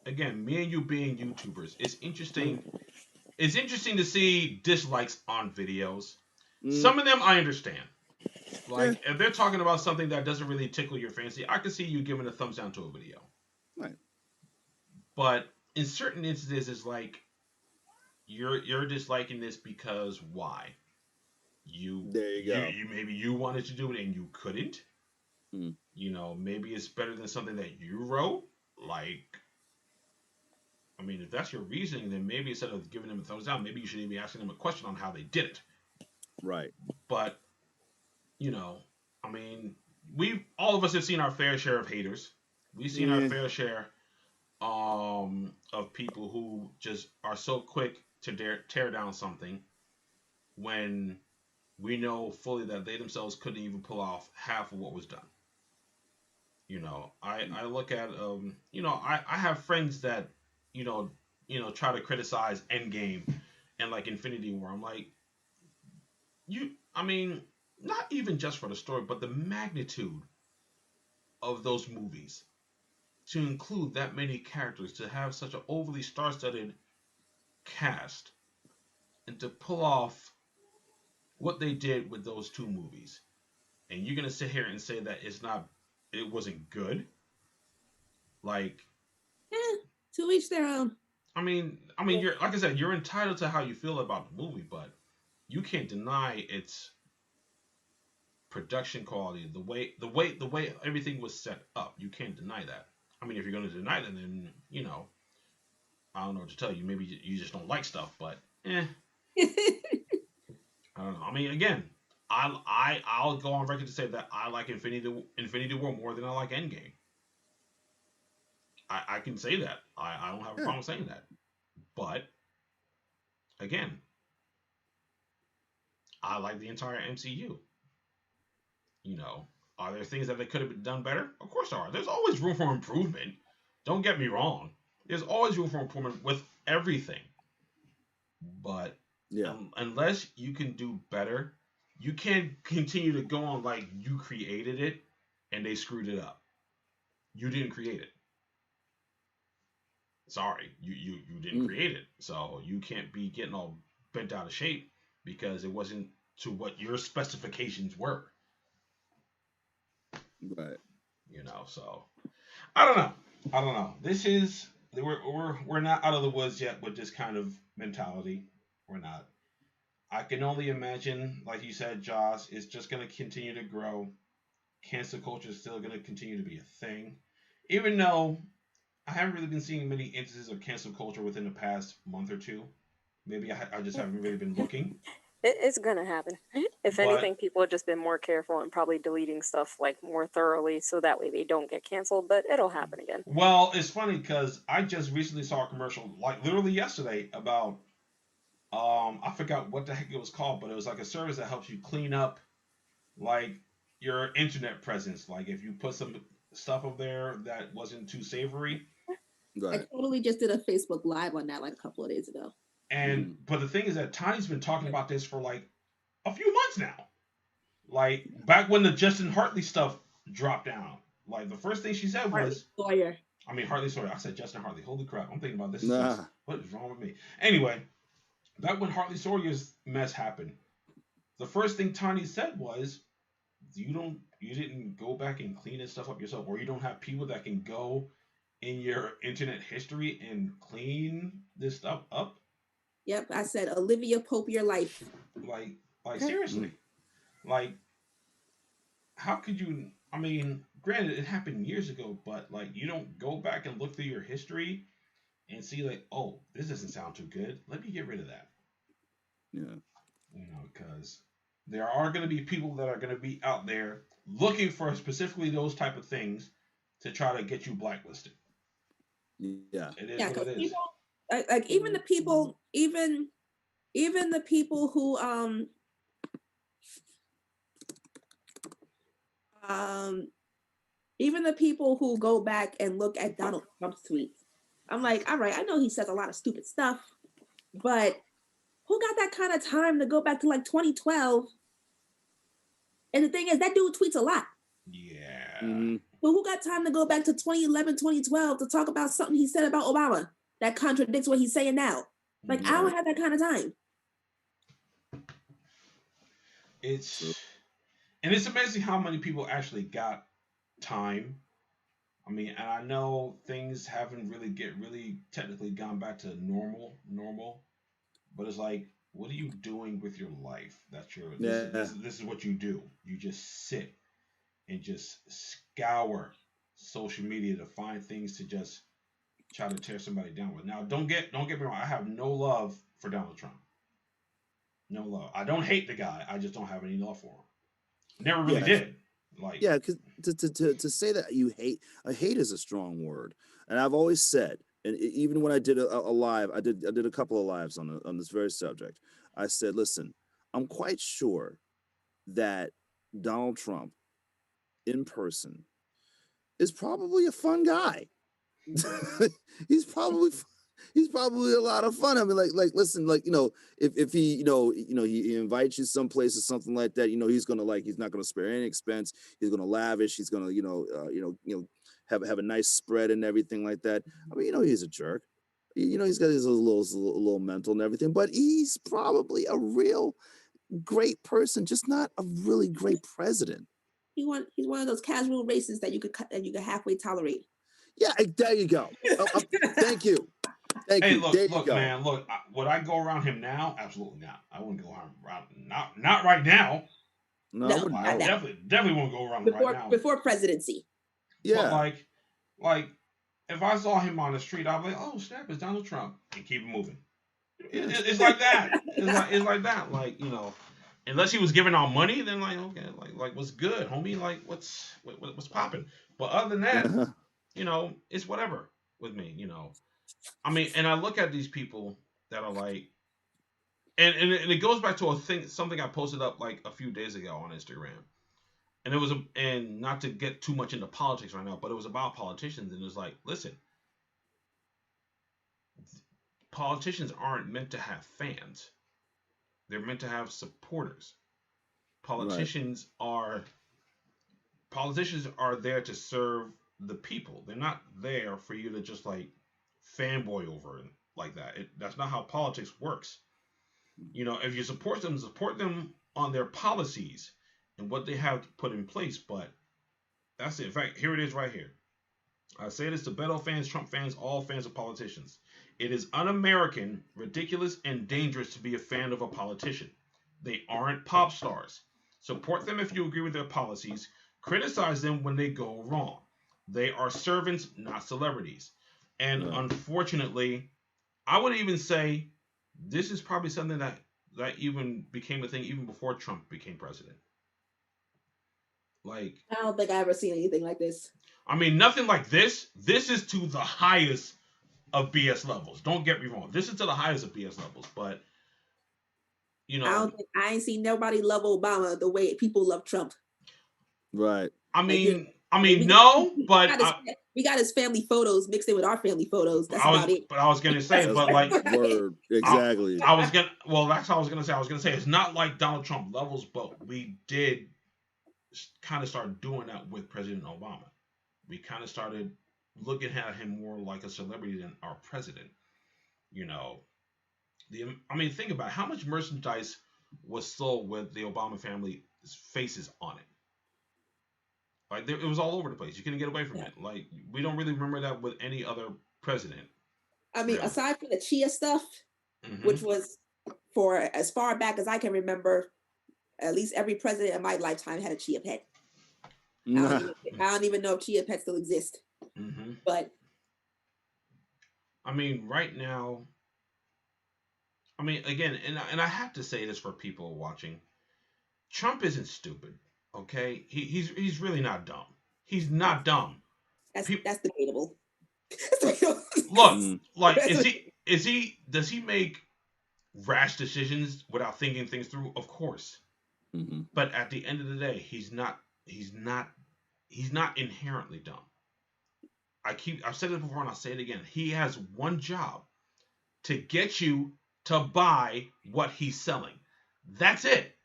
again, me and you being YouTubers, it's interesting. It's interesting to see dislikes on videos. Some of them I understand. Like, if they're talking about something that doesn't really tickle your fancy, I can see you giving a thumbs down to a video. Right. But in certain instances, it's like you're disliking this because why? There you go. Maybe you wanted to do it and you couldn't. You know, maybe it's better than something that you wrote. Like, I mean, if that's your reasoning, then maybe instead of giving them a thumbs down, maybe you should be asking them a question on how they did it. Right. But, you know, I mean, all of us have seen our fair share of haters. We've seen our fair share of people who just are so quick to tear down something when we know fully that they themselves couldn't even pull off half of what was done. You know, I look at you know, I have friends that you know try to criticize Endgame and like Infinity War. I'm like, I mean, not even just for the story, but the magnitude of those movies, to include that many characters, to have such an overly star-studded cast, and to pull off what they did with those two movies, and you're gonna sit here and say that it wasn't good? Like, to each their own. I mean, you're, like I said, you're entitled to how you feel about the movie, but you can't deny its production quality, the way everything was set up. You can't deny that. I mean, if you're going to deny that, then you know, I don't know what to tell you. Maybe you just don't like stuff, but I don't know. I mean, again, I'll go on record to say that I like Infinity War more than I like Endgame. I can say that. I don't have a problem saying that. But again, I like the entire MCU. You know, are there things that they could have done better? Of course there are. There's always room for improvement. Don't get me wrong. There's always room for improvement with everything. But unless you can do better, you can't continue to go on like you created it and they screwed it up. You didn't create it. Sorry, you didn't create it. So you can't be getting all bent out of shape because it wasn't to what your specifications were. Right. So I don't know. This is we're not out of the woods yet with this kind of mentality. We're not. I can only imagine, like you said, Josh, it's just going to continue to grow. Cancel culture is still going to continue to be a thing, even though I haven't really been seeing many instances of cancel culture within the past month or two. Maybe I just haven't really been looking. It's gonna happen. If anything, people have just been more careful and probably deleting stuff like more thoroughly, so that way they don't get canceled. But it'll happen again. Well, it's funny because I just recently saw a commercial, like literally yesterday, about I forgot what the heck it was called, but it was like a service that helps you clean up like your internet presence. Like if you put some stuff up there that wasn't too savory. Right. I totally just did a Facebook Live on that like a couple of days ago. And but the thing is that Tiny's been talking about this for like a few months now. Like back when the Justin Hartley stuff dropped down. Like the first thing she said was Sawyer. I mean Hartley Sawyer. I said Justin Hartley. Holy crap. I'm thinking about this. What is wrong with me? Anyway, back when Hartley Sawyer's mess happened, the first thing Tiny said was you didn't go back and clean this stuff up yourself, or you don't have people that can go in your internet history and clean this stuff up. Yep, I said Olivia Pope your life. Like seriously. Like how could you I mean, granted it happened years ago, but like you don't go back and look through your history and see like, oh, this doesn't sound too good. Let me get rid of that. Yeah. Because there are going to be people that are going to be out there looking for specifically those type of things to try to get you blacklisted. Yeah. It is what it is. Like even the people, even the people who even the people who go back and look at Donald Trump's tweets, I'm like, all right, I know he says a lot of stupid stuff, but who got that kind of time to go back to like 2012? And the thing is, that dude tweets a lot. Yeah. Mm-hmm. But who got time to go back to 2011, 2012 to talk about something he said about Obama that contradicts what he's saying now? Like, I don't have that kind of time. It's amazing how many people actually got time. I mean, and I know things haven't really technically gone back to normal, but it's like, what are you doing with your life? This is what you do. You just sit and just scour social media to find things to just try to tear somebody down with. Now, don't get me wrong. I have no love for Donald Trump. No love. I don't hate the guy. I just don't have any love for him. Never really did. Like, yeah, because to say that you hate is a strong word, and I've always said, and even when I did a live, I did a couple of lives on this very subject. I said, listen, I'm quite sure that Donald Trump in person is probably a fun guy. He's probably a lot of fun. I mean, like listen, like, if he, he invites you someplace or something like that, he's not gonna spare any expense. He's gonna lavish. He's gonna, have a nice spread and everything like that. I mean, he's a jerk. He's got his little mental and everything, but he's probably a real great person, just not a really great president. He's one of those casual racists that you could halfway tolerate. Yeah, there you go. Thank you. Hey, look, man, look. Would I go around him now? Absolutely not. I wouldn't go around. Not right now. No, I definitely won't go around right now. Before presidency. Yeah. But like, if I saw him on the street, I'd be like, "Oh snap, it's Donald Trump," and keep it moving. It's like that. It's like that. Like, unless he was giving out money, then like, okay, like what's good, homie? Like what's popping? But other than that, it's whatever with me. I mean, and I look at these people that are like, and it goes back to something I posted up like a few days ago on Instagram, and it was and not to get too much into politics right now, but it was about politicians, and it was like, listen, politicians aren't meant to have fans; they're meant to have supporters. Politicians are there to serve the people. They're not there for you to just like fanboy over like that. That's not how politics works. If you support them on their policies and what they have put in place, but That's it. In fact, here it is right here. I say this to Beto fans, Trump fans, all fans of politicians. It is un-American, ridiculous, and dangerous to be a fan of a politician. They aren't pop stars. Support them if you agree with their policies. Criticize them when they go wrong. They are servants, not celebrities. And unfortunately, I would even say this is probably something that even became a thing even before Trump became president. Like, I don't think I ever seen anything like this. I mean, nothing like this. This is to the highest of BS levels. Don't get me wrong. This is to the highest of BS levels. But, you know, I ain't seen nobody love Obama the way people love Trump. Right. I mean, we got his family photos mixed in with our family photos. That's about it. But I was gonna say, but like, word exactly. That's how I was gonna say. I was gonna say it's not like Donald Trump levels, but we did kind of start doing that with President Obama. We kind of started looking at him more like a celebrity than our president. You know, I mean, think about it. How much merchandise was sold with the Obama family's faces on it. Like, it was all over the place. You couldn't get away from it. Like, we don't really remember that with any other president. I mean, aside from the Chia stuff, which was for as far back as I can remember, at least every president in my lifetime had a Chia pet. I don't even know if Chia pets still exist. But I mean, right now, I mean, again, and I have to say this for people watching, Trump isn't stupid. Okay, he's really not dumb. He's not dumb. That's debatable. Look, like, does he make rash decisions without thinking things through? Of course. But at the end of the day, he's not inherently dumb. I've said it before and I'll say it again. He has one job: to get you to buy what he's selling. That's it.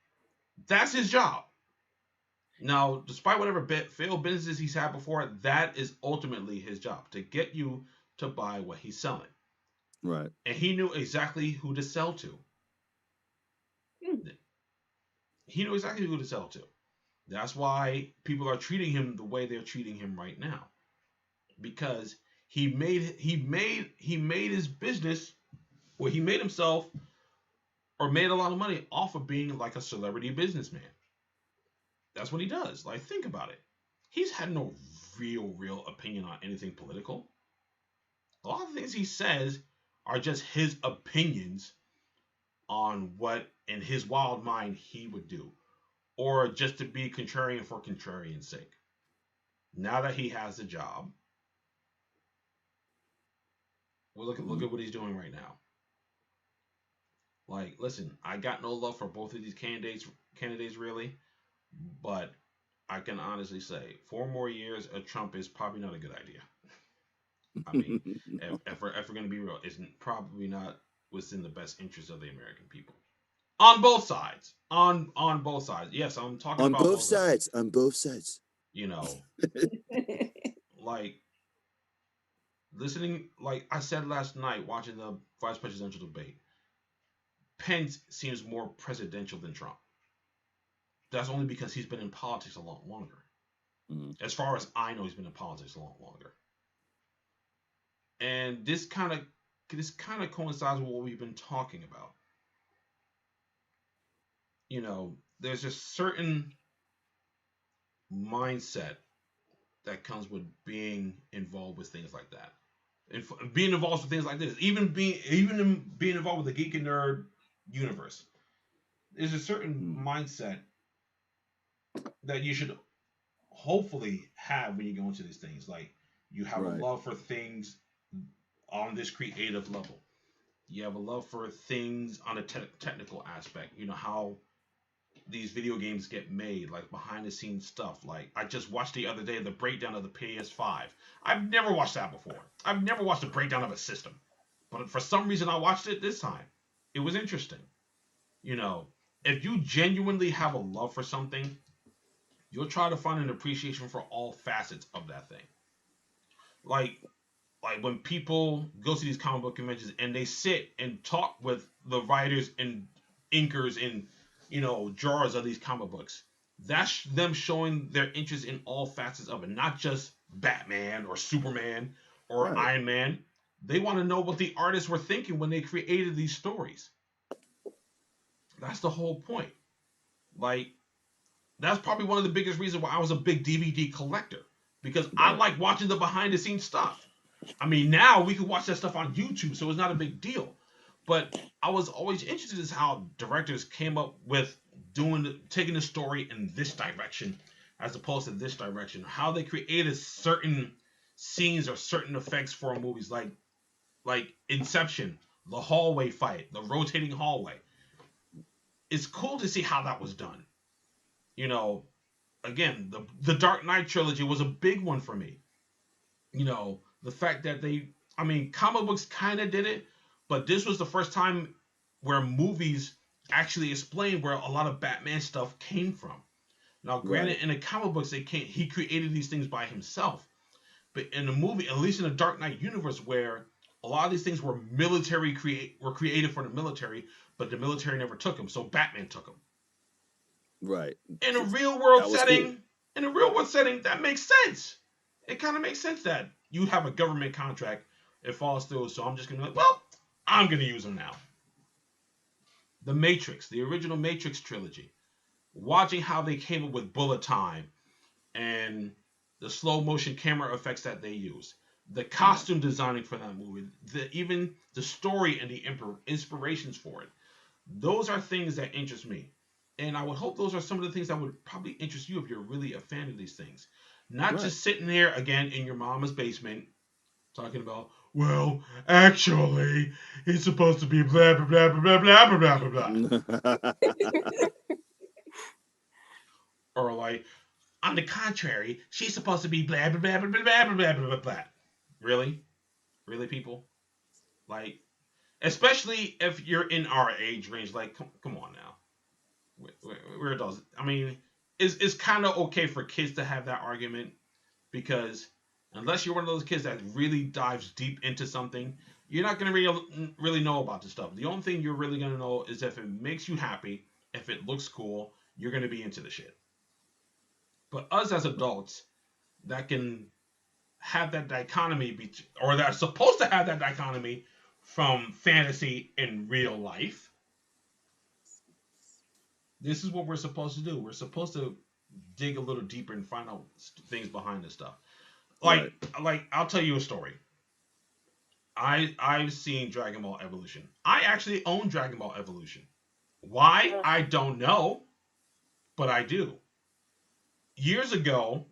That's his job. Now, despite whatever failed businesses he's had before, that is ultimately his job: to get you to buy what he's selling. Right. And he knew exactly who to sell to. He knew exactly who to sell to. That's why people are treating him the way they're treating him right now, because he made his business, or he made himself, or made a lot of money off of being like a celebrity businessman. That's what he does. Like, think about it. He's had no real opinion on anything political. A lot of things he says are just his opinions on what, in his wild mind, he would do, or just to be contrarian for contrarian's sake. Now that he has the job, well, look at what he's doing right now. Like, listen, I got no love for both of these candidates really, but I can honestly say 4 more years of Trump is probably not a good idea. I mean, if we're going to be real, it's probably not within the best interest of the American people. On both sides. On both sides. Yes, I'm talking about both sides. On both sides. You know, like, listening, like I said last night, watching the vice presidential debate, Pence seems more presidential than Trump. That's only because he's been in politics a lot longer. As far as I know, he's been in politics a lot longer. And this kind of coincides with what we've been talking about. You know, there's a certain mindset that comes with being involved with things like that. And being involved with things like this, even being involved with the geek and nerd universe. There's a certain mindset that you should hopefully have when you go into these things. Like, you have a love for things on this creative level. You have a love for things on a technical aspect. You know how these video games get made, like behind the scenes stuff. Like, I just watched the other day the breakdown of the PS5. I've never watched that before. I've never watched a breakdown of a system, but for some reason I watched it this time. It was interesting. You know, if you genuinely have a love for something, you'll try to find an appreciation for all facets of that thing. Like when people go to these comic book conventions and they sit and talk with the writers and inkers and, you know, drawers of these comic books, That's them showing their interest in all facets of it, not just Batman or Superman or Right. Iron Man. They want to know what the artists were thinking when they created these stories. That's the whole point. Like, that's probably one of the biggest reasons why I was a big DVD collector, because I like watching the behind the scenes stuff. I mean, now we can watch that stuff on YouTube, so it's not a big deal. But I was always interested in how directors came up with taking the story in this direction as opposed to this direction. How they created certain scenes or certain effects for movies, like Inception, the hallway fight, the rotating hallway. It's cool to see how that was done. You know, again, the Dark Knight trilogy was a big one for me. You know, the fact that comic books kind of did it, but this was the first time where movies actually explained where a lot of Batman stuff came from. Now, granted, in the comic books, he created these things by himself. But in the movie, at least in the Dark Knight universe, where a lot of these things were created for the military, but the military never took them, so Batman took them. Right. In a real world setting, that makes sense. It kind of makes sense that you have a government contract, it falls through, so I'm just gonna be like, well, I'm gonna use them now. The Matrix, the original Matrix trilogy, watching how they came up with bullet time and the slow motion camera effects that they use, the costume designing for that movie, even the story and the inspirations for it. Those are things that interest me. And I would hope those are some of the things that would probably interest you if you're really a fan of these things. Not just sitting there, again, in your mama's basement, talking about, well, actually, it's supposed to be blah, blah, blah, blah, blah, blah, blah, blah. Or like, on the contrary, she's supposed to be blah, blah, blah, blah, blah, blah, blah, blah, blah. Really? Really, people? Like, especially if you're in our age range, like, come on now. We're adults. I mean, it's kind of okay for kids to have that argument, because unless you're one of those kids that really dives deep into something, you're not going to really know about the stuff. The only thing you're really going to know is if it makes you happy, if it looks cool, you're going to be into the shit. But us as adults that can have that dichotomy, or that are supposed to have that dichotomy from fantasy and real life, this is what we're supposed to do. We're supposed to dig a little deeper and find out things behind this stuff. Like I'll tell you a story. I've seen Dragon Ball Evolution. I actually own Dragon Ball Evolution. Why? I don't know, but I do. Years ago,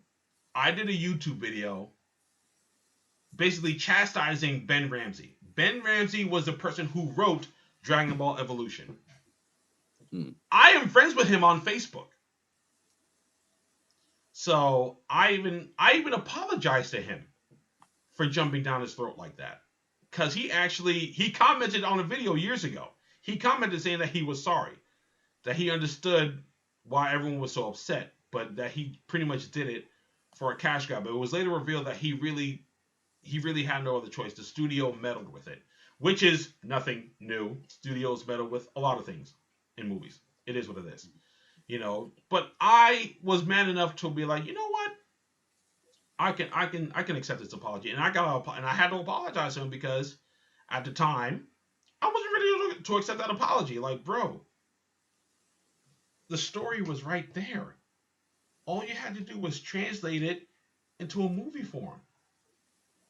I did a YouTube video basically chastising Ben Ramsey. Ben Ramsey was the person who wrote Dragon Ball Evolution. I am friends with him on Facebook. So I even apologized to him for jumping down his throat like that. Because he commented on a video years ago. He commented saying that he was sorry. That he understood why everyone was so upset. But that he pretty much did it for a cash grab. But it was later revealed that he really had no other choice. The studio meddled with it. Which is nothing new. Studios meddle with a lot of things in movies. It is what it is. You know, but I was man enough to be like, you know what? I can accept this apology, and I had to apologize to him, because at the time I wasn't ready to accept that apology. Like, bro, the story was right there. All you had to do was translate it into a movie form.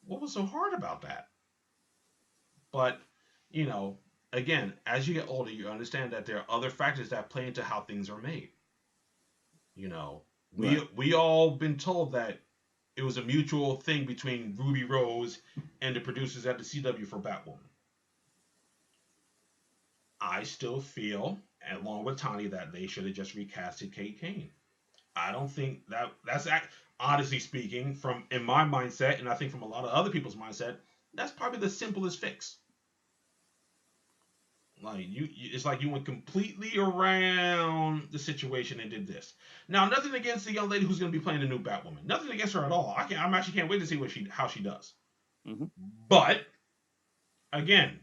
What was so hard about that? But, you know, again, as you get older, you understand that there are other factors that play into how things are made. You know, we all been told that it was a mutual thing between Ruby Rose and the producers at the CW for Batwoman. I still feel, along with Tani, that they should have just recasted Kate Kane. I don't think that's honestly speaking, in my mindset, and I think from a lot of other people's mindset, that's probably the simplest fix. Like it's like you went completely around the situation and did this. Now, nothing against the young lady who's going to be playing the new Batwoman. Nothing against her at all. I actually can't wait to see how she does. Mm-hmm. But again,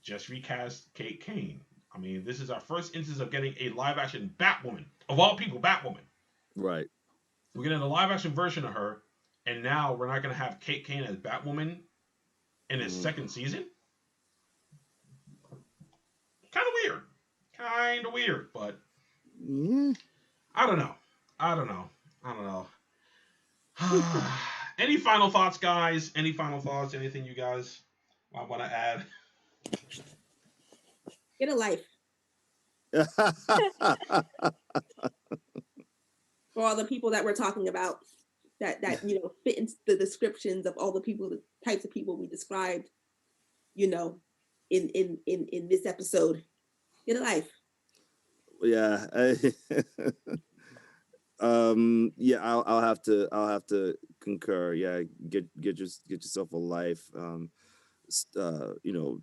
just recast Kate Kane. I mean, this is our first instance of getting a live action Batwoman. Of all people, Batwoman. Right. We're getting a live action version of her, and now we're not going to have Kate Kane as Batwoman in its second season? Kind of weird, but I don't know. Any final thoughts, guys? Any final thoughts? Anything you guys want to add? Get a life. For all the people that we're talking about, that fit into the descriptions of all the people, the types of people we described, in this episode. Get a life. Yeah. Yeah, I'll have to concur. Yeah, get yourself a life.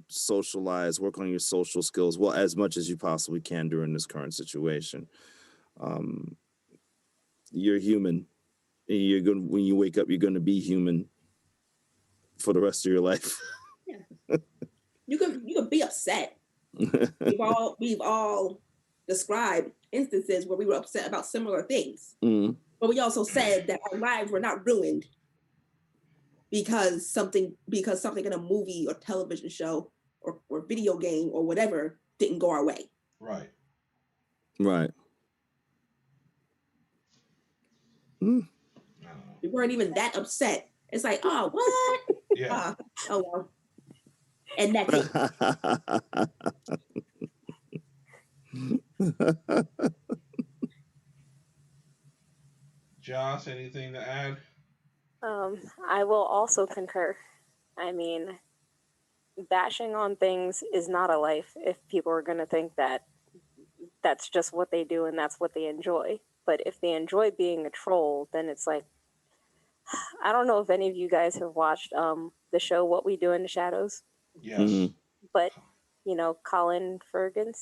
Socialize, work on your social skills, well, as much as you possibly can during this current situation. You're human. You're going when you wake up, you're going to be human for the rest of your life. Yeah. You could be upset. We've all described instances where we were upset about similar things. But we also said that our lives were not ruined because something in a movie or television show or video game or whatever didn't go our way. Right. We weren't even that upset. It's like, oh, what? Yeah. Oh well. And that's it. Joss, anything to add? I will also concur. I mean, bashing on things is not a life if people are going to think that that's just what they do and that's what they enjoy. But if they enjoy being a troll, then it's like, I don't know if any of you guys have watched the show What We Do in the Shadows. Yes. But, Colin Ferguson?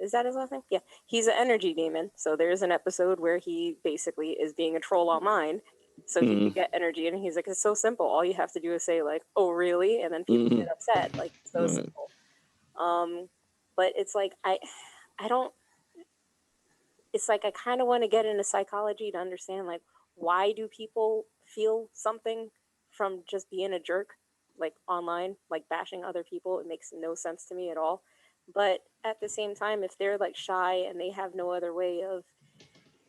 Is that his last name? Yeah. He's an energy demon. So there's an episode where he basically is being a troll online. So he can get energy. And he's like, it's so simple. All you have to do is say, like, oh, really? And then people get upset. Like, it's so simple. But it's like, I don't... It's like I kind of want to get into psychology to understand, like, why do people feel something from just being a jerk, like, online, like, bashing other people? It makes no sense to me at all. But at the same time, if they're, like, shy and they have no other way of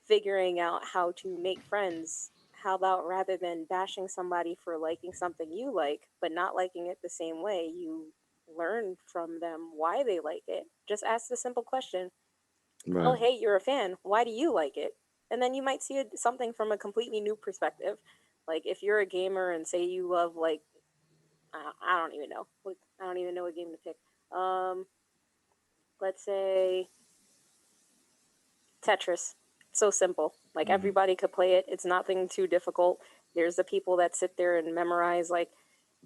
figuring out how to make friends, how about rather than bashing somebody for liking something you like, but not liking it the same way, you learn from them why they like it. Just ask the simple question. Right. Oh, hey, you're a fan. Why do you like it? And then you might see something from a completely new perspective. Like, if you're a gamer and say you love, like, I don't even know. I don't even know what game to pick. Let's say Tetris. So simple. Like, everybody could play it. It's nothing too difficult. There's the people that sit there and memorize, like,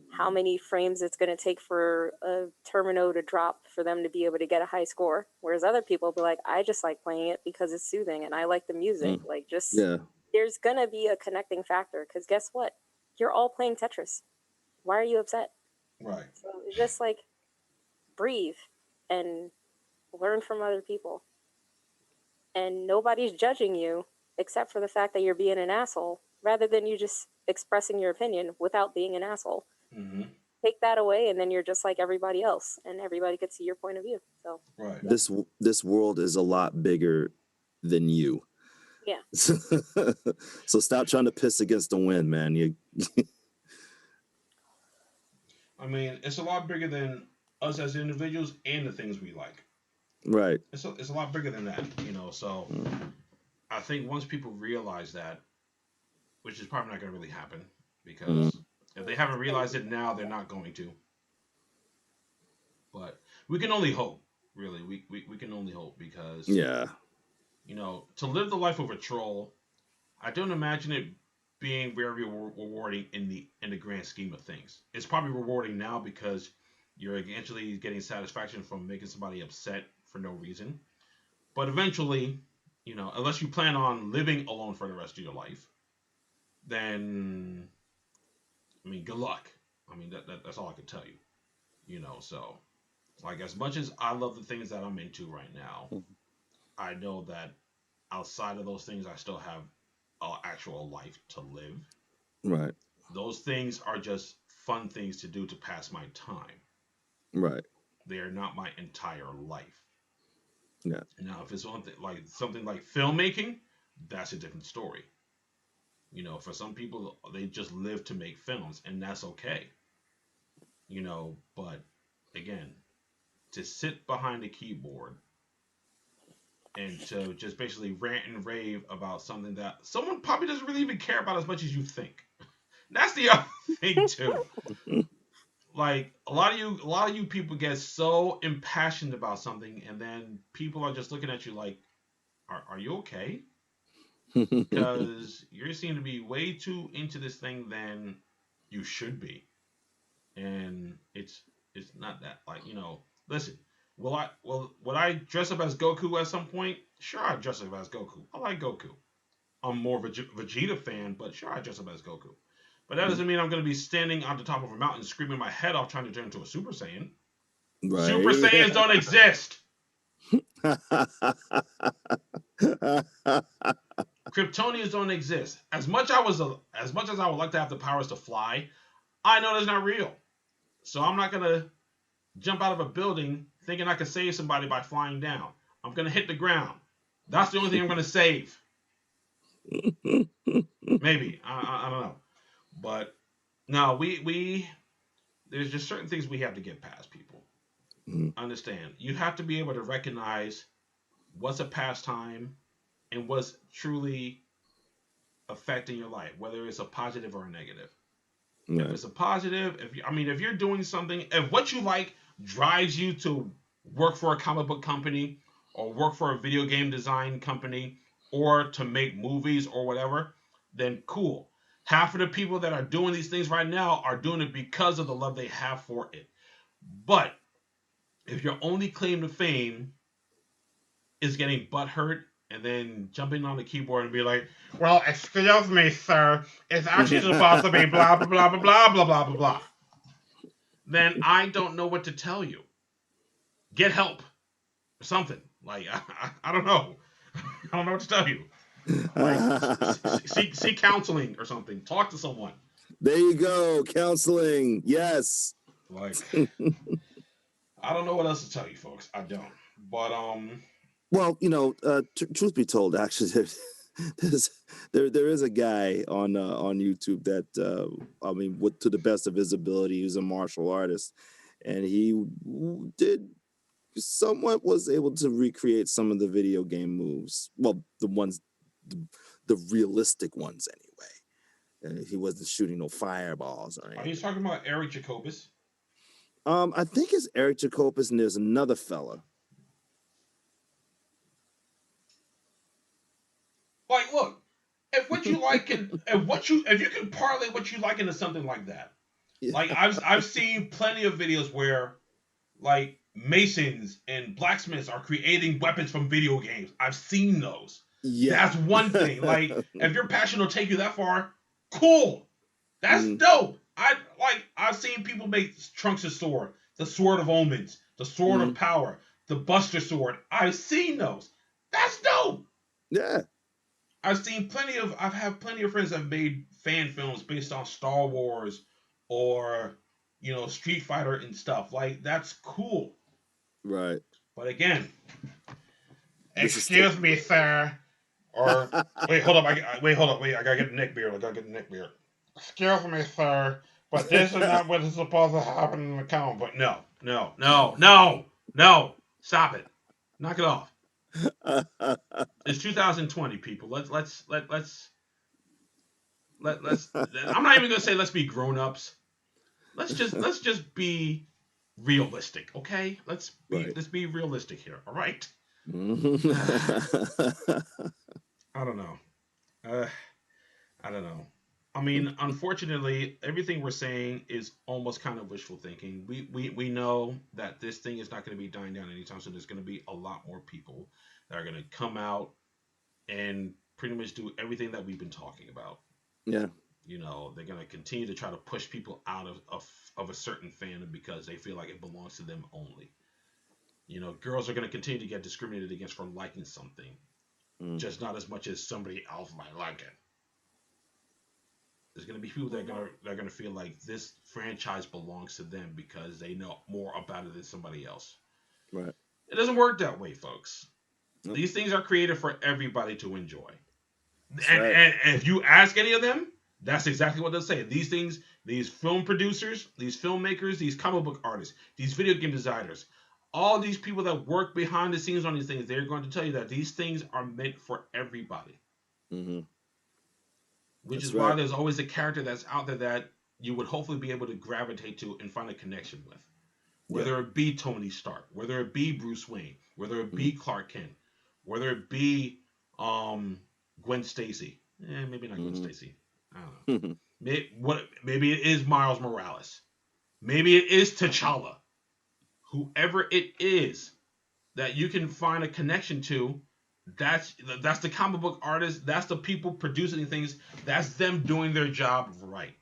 how many frames it's going to take for a Termino to drop for them to be able to get a high score. Whereas other people will be like, I just like playing it because it's soothing and I like the music. Like, just, there's going to be a connecting factor because guess what? You're all playing Tetris. Why are you upset? Right. So it's just like, breathe and learn from other people. And nobody's judging you except for the fact that you're being an asshole rather than you just expressing your opinion without being an asshole. Take that away and then you're just like everybody else and everybody could see your point of view. So right. This world is a lot bigger than you. Yeah. So stop trying to piss against the wind, man. I mean, it's a lot bigger than us as individuals and the things we like. Right. It's a lot bigger than that, so I think once people realize that, which is probably not going to really happen because if they haven't realized it now, they're not going to. But we can only hope, really. We can only hope because, to live the life of a troll, I don't imagine it being very rewarding in the grand scheme of things. It's probably rewarding now because you're eventually getting satisfaction from making somebody upset for no reason. But eventually, unless you plan on living alone for the rest of your life, then, I mean, good luck. I mean, that's all I can tell you. So Like, as much as I love the things that I'm into right now, I know that outside of those things, I still have an actual life to live. Right. Those things are just fun things to do to pass my time. Right. They are not my entire life. Yeah. Now, if it's something like filmmaking, that's a different story. You know, for some people, they just live to make films, and that's okay. You know, but again, to sit behind a keyboard and to just basically rant and rave about something that someone probably doesn't really even care about as much as you think. That's the other thing too. Like, a lot of you people get so impassioned about something, and then people are just looking at you like, are you okay? Because you seem to be way too into this thing than you should be. And it's not that, like, you know, listen, would I dress up as Goku at some point? Sure, I dress up as Goku. I like Goku. I'm more of a Vegeta fan, but sure, I dress up as Goku. But that doesn't mean I'm going to be standing on the top of a mountain screaming my head off trying to turn into a Super Saiyan. Right. Super Saiyans don't exist. Kryptonians don't exist. As much as I would like to have the powers to fly, I know that's not real. So I'm not gonna jump out of a building thinking I can save somebody by flying down. I'm gonna hit the ground. That's the only thing I'm gonna save. Maybe I don't know, but no, we there's just certain things we have to get past, people. Understand? You have to be able to recognize what's a pastime and what's truly affecting your life, whether it's a positive or a negative. Right. If it's a positive, if you're doing something, if what you like drives you to work for a comic book company or work for a video game design company or to make movies or whatever, then cool. Half of the people that are doing these things right now are doing it because of the love they have for it. But if your only claim to fame is getting butthurt and then jumping on the keyboard and be like, well, excuse me, sir, it's actually supposed to be blah, blah, blah, blah, blah, blah, blah, blah, blah, then I don't know what to tell you. Get help or something. Like, I don't know. I don't know what to tell you. Like, seek counseling or something. Talk to someone. There you go. Counseling. Yes. Like, I don't know what else to tell you, folks. I don't. But, well, you know, truth be told, actually, there is a guy on YouTube that to the best of his ability, he's a martial artist, and he was able to recreate some of the video game moves. Well, the realistic ones anyway. He wasn't shooting no fireballs or anything. Are you talking about Eric Jacobus? I think it's Eric Jacobus, and there's another fella. Like, look, if you can parlay what you like into something like that, yeah. Like I've seen plenty of videos where, like, masons and blacksmiths are creating weapons from video games. I've seen those. Yeah, that's one thing. Like, if your passion will take you that far, cool. That's dope. I've seen people make Trunks' sword, the Sword of Omens, the Sword of Power, the Buster Sword. I've seen those. That's dope. Yeah. I've had plenty of friends that have made fan films based on Star Wars or, you know, Street Fighter and stuff. Like, that's cool. Right. But again, excuse me, sir. Or wait, hold up. I gotta get a neck beard. Excuse me, sir, but this is not what is supposed to happen in the comic book. No. Stop it. Knock it off. It's 2020, people. Let's I'm not even gonna say let's be grown-ups. Let's just be realistic, okay? Let's be realistic here, all right? I don't know. I mean, unfortunately, everything we're saying is almost kind of wishful thinking. We know that this thing is not going to be dying down anytime soon. There's going to be a lot more people that are going to come out and pretty much do everything that we've been talking about. Yeah. You know, they're going to continue to try to push people out of a certain fandom because they feel like it belongs to them only. girls are going to continue to get discriminated against for liking something, just not as much as somebody else might like it. There's going to be people that are going to feel like this franchise belongs to them because they know more about it than somebody else. Right. It doesn't work that way, folks. Nope. These things are created for everybody to enjoy. Right. And if you ask any of them, that's exactly what they'll say. These things, these film producers, these filmmakers, these comic book artists, these video game designers, all these people that work behind the scenes on these things, they're going to tell you that these things are meant for everybody. Mm-hmm. Which That's is why there's always a character that's out there that you would hopefully be able to gravitate to and find a connection with. Whether it be Tony Stark, whether it be Bruce Wayne, whether it be Clark Kent, whether it be Gwen Stacy. Maybe not Gwen Stacy. I don't know. Maybe it is Miles Morales. Maybe it is T'Challa. Whoever it is that you can find a connection to, that's the comic book artist. That's the people producing things. That's them doing their job right.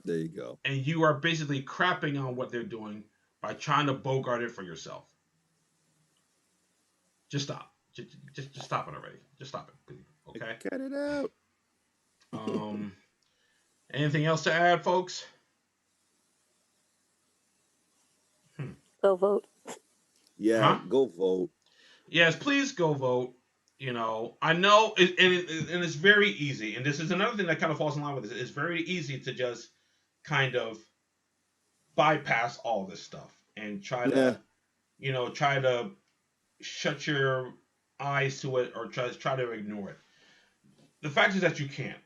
There you go. And you are basically crapping on what they're doing by trying to bogart it for yourself. Just stop. Just stop it already. Just stop it, please. Okay? Cut it out. Anything else to add, folks? Go vote. Yeah, go vote. Yes, please go vote. I know, and it's very easy. And this is another thing that kind of falls in line with this. It's very easy to just kind of bypass all this stuff and try to shut your eyes to it or try to ignore it. The fact is that you can't.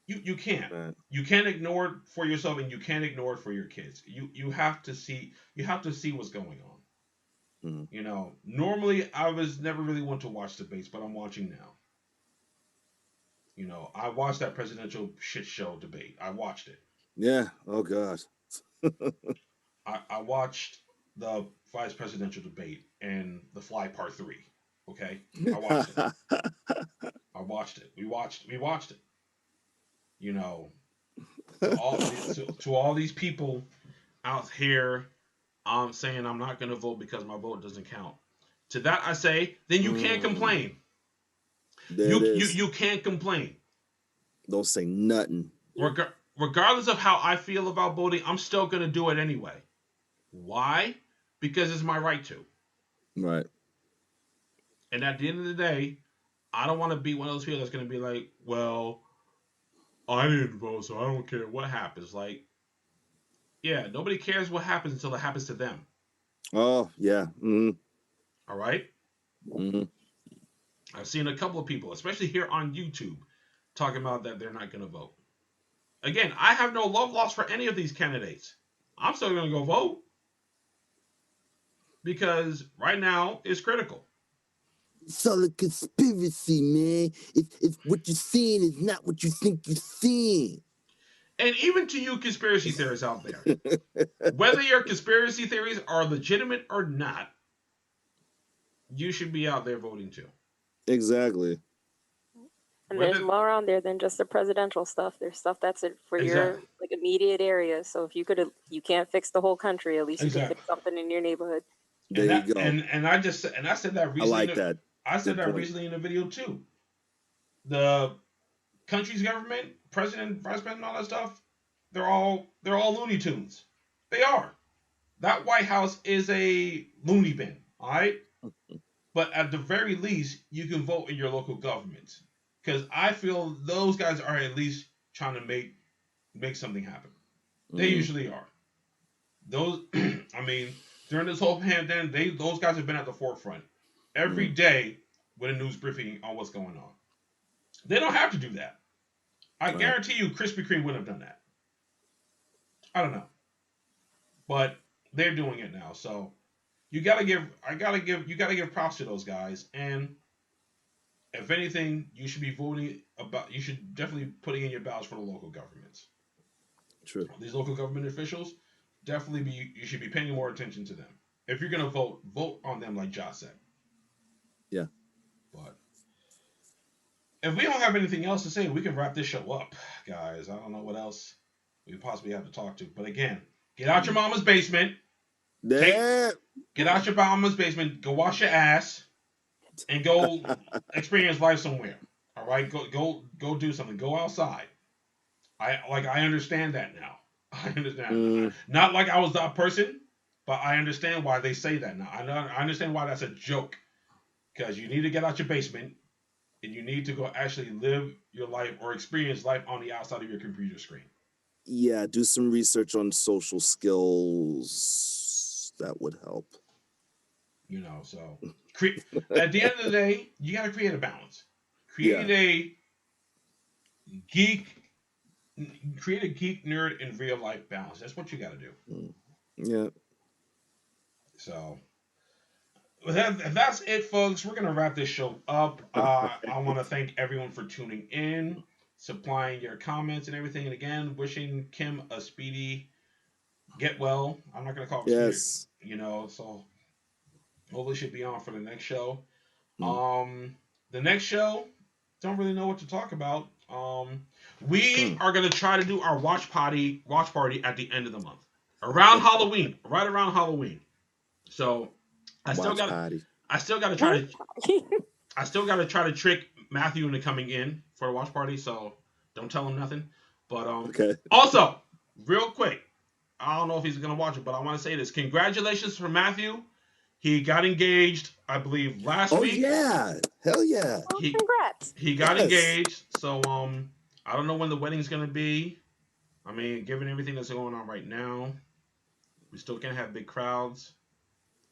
You can't. Right. You can't ignore it for yourself, and you can't ignore it for your kids. You have to see what's going on. Mm-hmm. Normally I was never really one to watch debates, but I'm watching now. I watched that presidential shit show debate. I watched it. Yeah. Oh gosh. I watched the vice presidential debate and The Fly Part 3. Okay, I watched it. I watched it. We watched it. To all these people out here, saying I'm not going to vote because my vote doesn't count. To that I say, then you can't complain. You can't complain. Don't say nothing. Regardless of how I feel about voting, I'm still going to do it anyway. Why? Because it's my right to. Right. And at the end of the day, I don't want to be one of those people that's going to be like, well, I didn't vote, so I don't care what happens. Like, yeah, nobody cares what happens until it happens to them. Oh, yeah. Mm-hmm. All right? Mm-hmm. I've seen a couple of people, especially here on YouTube, talking about that they're not going to vote. Again, I have no love lost for any of these candidates. I'm still going to go vote. Because right now it's critical. It's all a conspiracy, man. It's what you're seeing is not what you think you're seeing. And even to you conspiracy theorists out there, whether your conspiracy theories are legitimate or not, you should be out there voting too. Exactly. And there's more on there than just the presidential stuff. There's stuff that's for your immediate area. So if you can't fix the whole country, at least you can fix something in your neighborhood. There you go. And I said that recently. I like that. I said that recently in a video too. The country's government, president, vice president, all that stuff, they're all Looney Tunes. They are. That White House is a loony bin, all right? But at the very least, you can vote in your local government. Because I feel those guys are at least trying to make something happen. They usually are. Those, I mean, during this whole pandemic, those guys have been at the forefront every day with a news briefing on what's going on. They don't have to do that. I guarantee you, Krispy Kreme wouldn't have done that. I don't know, but they're doing it now. So you gotta give props to those guys. And if anything, you should be voting about. You should definitely putting in your ballots for the local governments. True. These local government officials, you should be paying more attention to them. If you're gonna vote on them like Josh said. Yeah. But if we don't have anything else to say, we can wrap this show up, guys. I don't know what else we possibly have to talk to. But again, get out your mama's basement. Get out your mama's basement. Go wash your ass, and go experience life somewhere. All right, go do something. Go outside. I understand that now. I understand. Not like I was that person, but I understand why they say that now. I understand why that's a joke. Because you need to get out your basement and you need to go actually live your life or experience life on the outside of your computer screen. Yeah, do some research on social skills. That would help. So at the end of the day, you got to create a balance. Create a geek nerd in real life balance. That's what you got to do. Yeah. So that's it, folks. We're gonna wrap this show up. I want to thank everyone for tuning in, supplying your comments and everything, and again, wishing Kim a speedy get well. I'm not gonna call it yes. So hopefully she'll be on for the next show. The next show, don't really know what to talk about. We are gonna try to do our watch party at the end of the month, around Halloween, right around Halloween. So I still got to try to trick Matthew into coming in for a watch party. So don't tell him nothing. But also, real quick, I don't know if he's gonna watch it, but I want to say this: congratulations for Matthew. He got engaged, I believe, last week. Oh yeah, hell yeah! Congrats. He got engaged. So I don't know when the wedding's gonna be. I mean, given everything that's going on right now, we still can't have big crowds.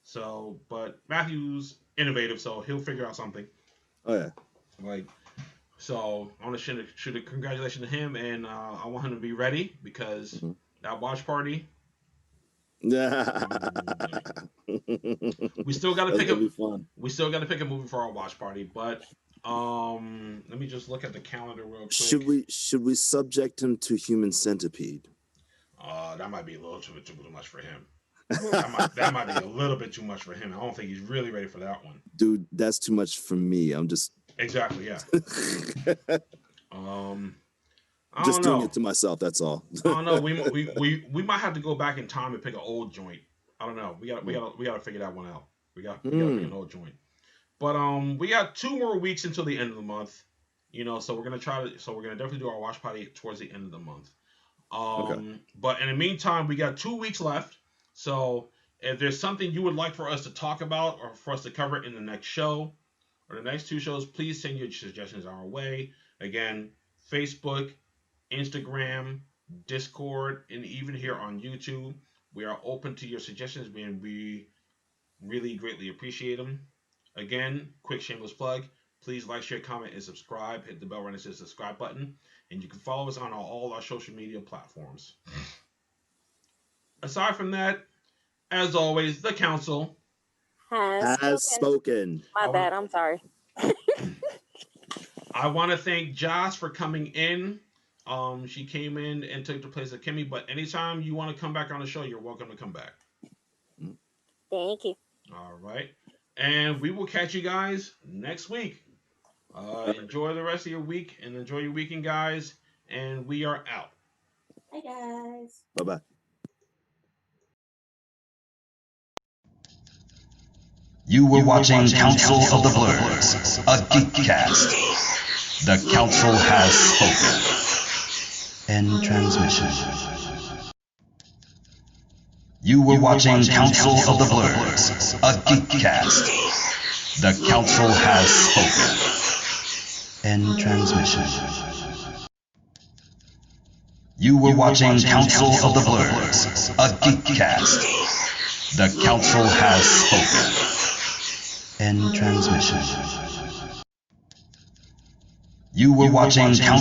So, but Matthew's innovative, so he'll figure out something. Oh yeah. So I want to shoot a congratulations to him, and I want him to be ready because that watch party. We still got to pick a movie for our watch party, but let me just look at the calendar real quick. Should we subject him to Human Centipede? That might be a little too much for him. that might be a little bit too much for him. I don't think he's really ready for that one. Dude, that's too much for me. I'm just exactly yeah. Just doing it to myself. That's all. I don't know. We might have to go back in time and pick an old joint. I don't know. We got to figure that one out. We got to pick an old joint. But we got 2 more weeks until the end of the month. So we're gonna definitely do our watch party towards the end of the month. But in the meantime, we got 2 weeks left. So if there's something you would like for us to talk about or for us to cover in the next show or the next 2 shows, please send your suggestions our way. Again, Facebook, Instagram, Discord, and even here on YouTube. We are open to your suggestions, and we really greatly appreciate them. Again, quick shameless plug. Please like, share, comment, and subscribe. Hit the bell right next to the subscribe button. And you can follow us on all our social media platforms. Aside from that, as always, the council has spoken. My bad, I'm sorry. I want to thank Joss for coming in. She came in and took the place of Kimmy, but anytime you want to come back on the show, you're welcome to come back. Thank you. All right. And we will catch you guys next week. Enjoy the rest of your week and enjoy your weekend, guys. And we are out. Bye, guys. Bye-bye. You were watching Council of the Blurs, a geek-cast. The council has spoken. End transmission. You were watching Council of the Blurs, a geek-cast. The council has spoken. End transmission. You were watching Council of the Blurs, a geek-cast. The council has spoken. End transmission. You were watching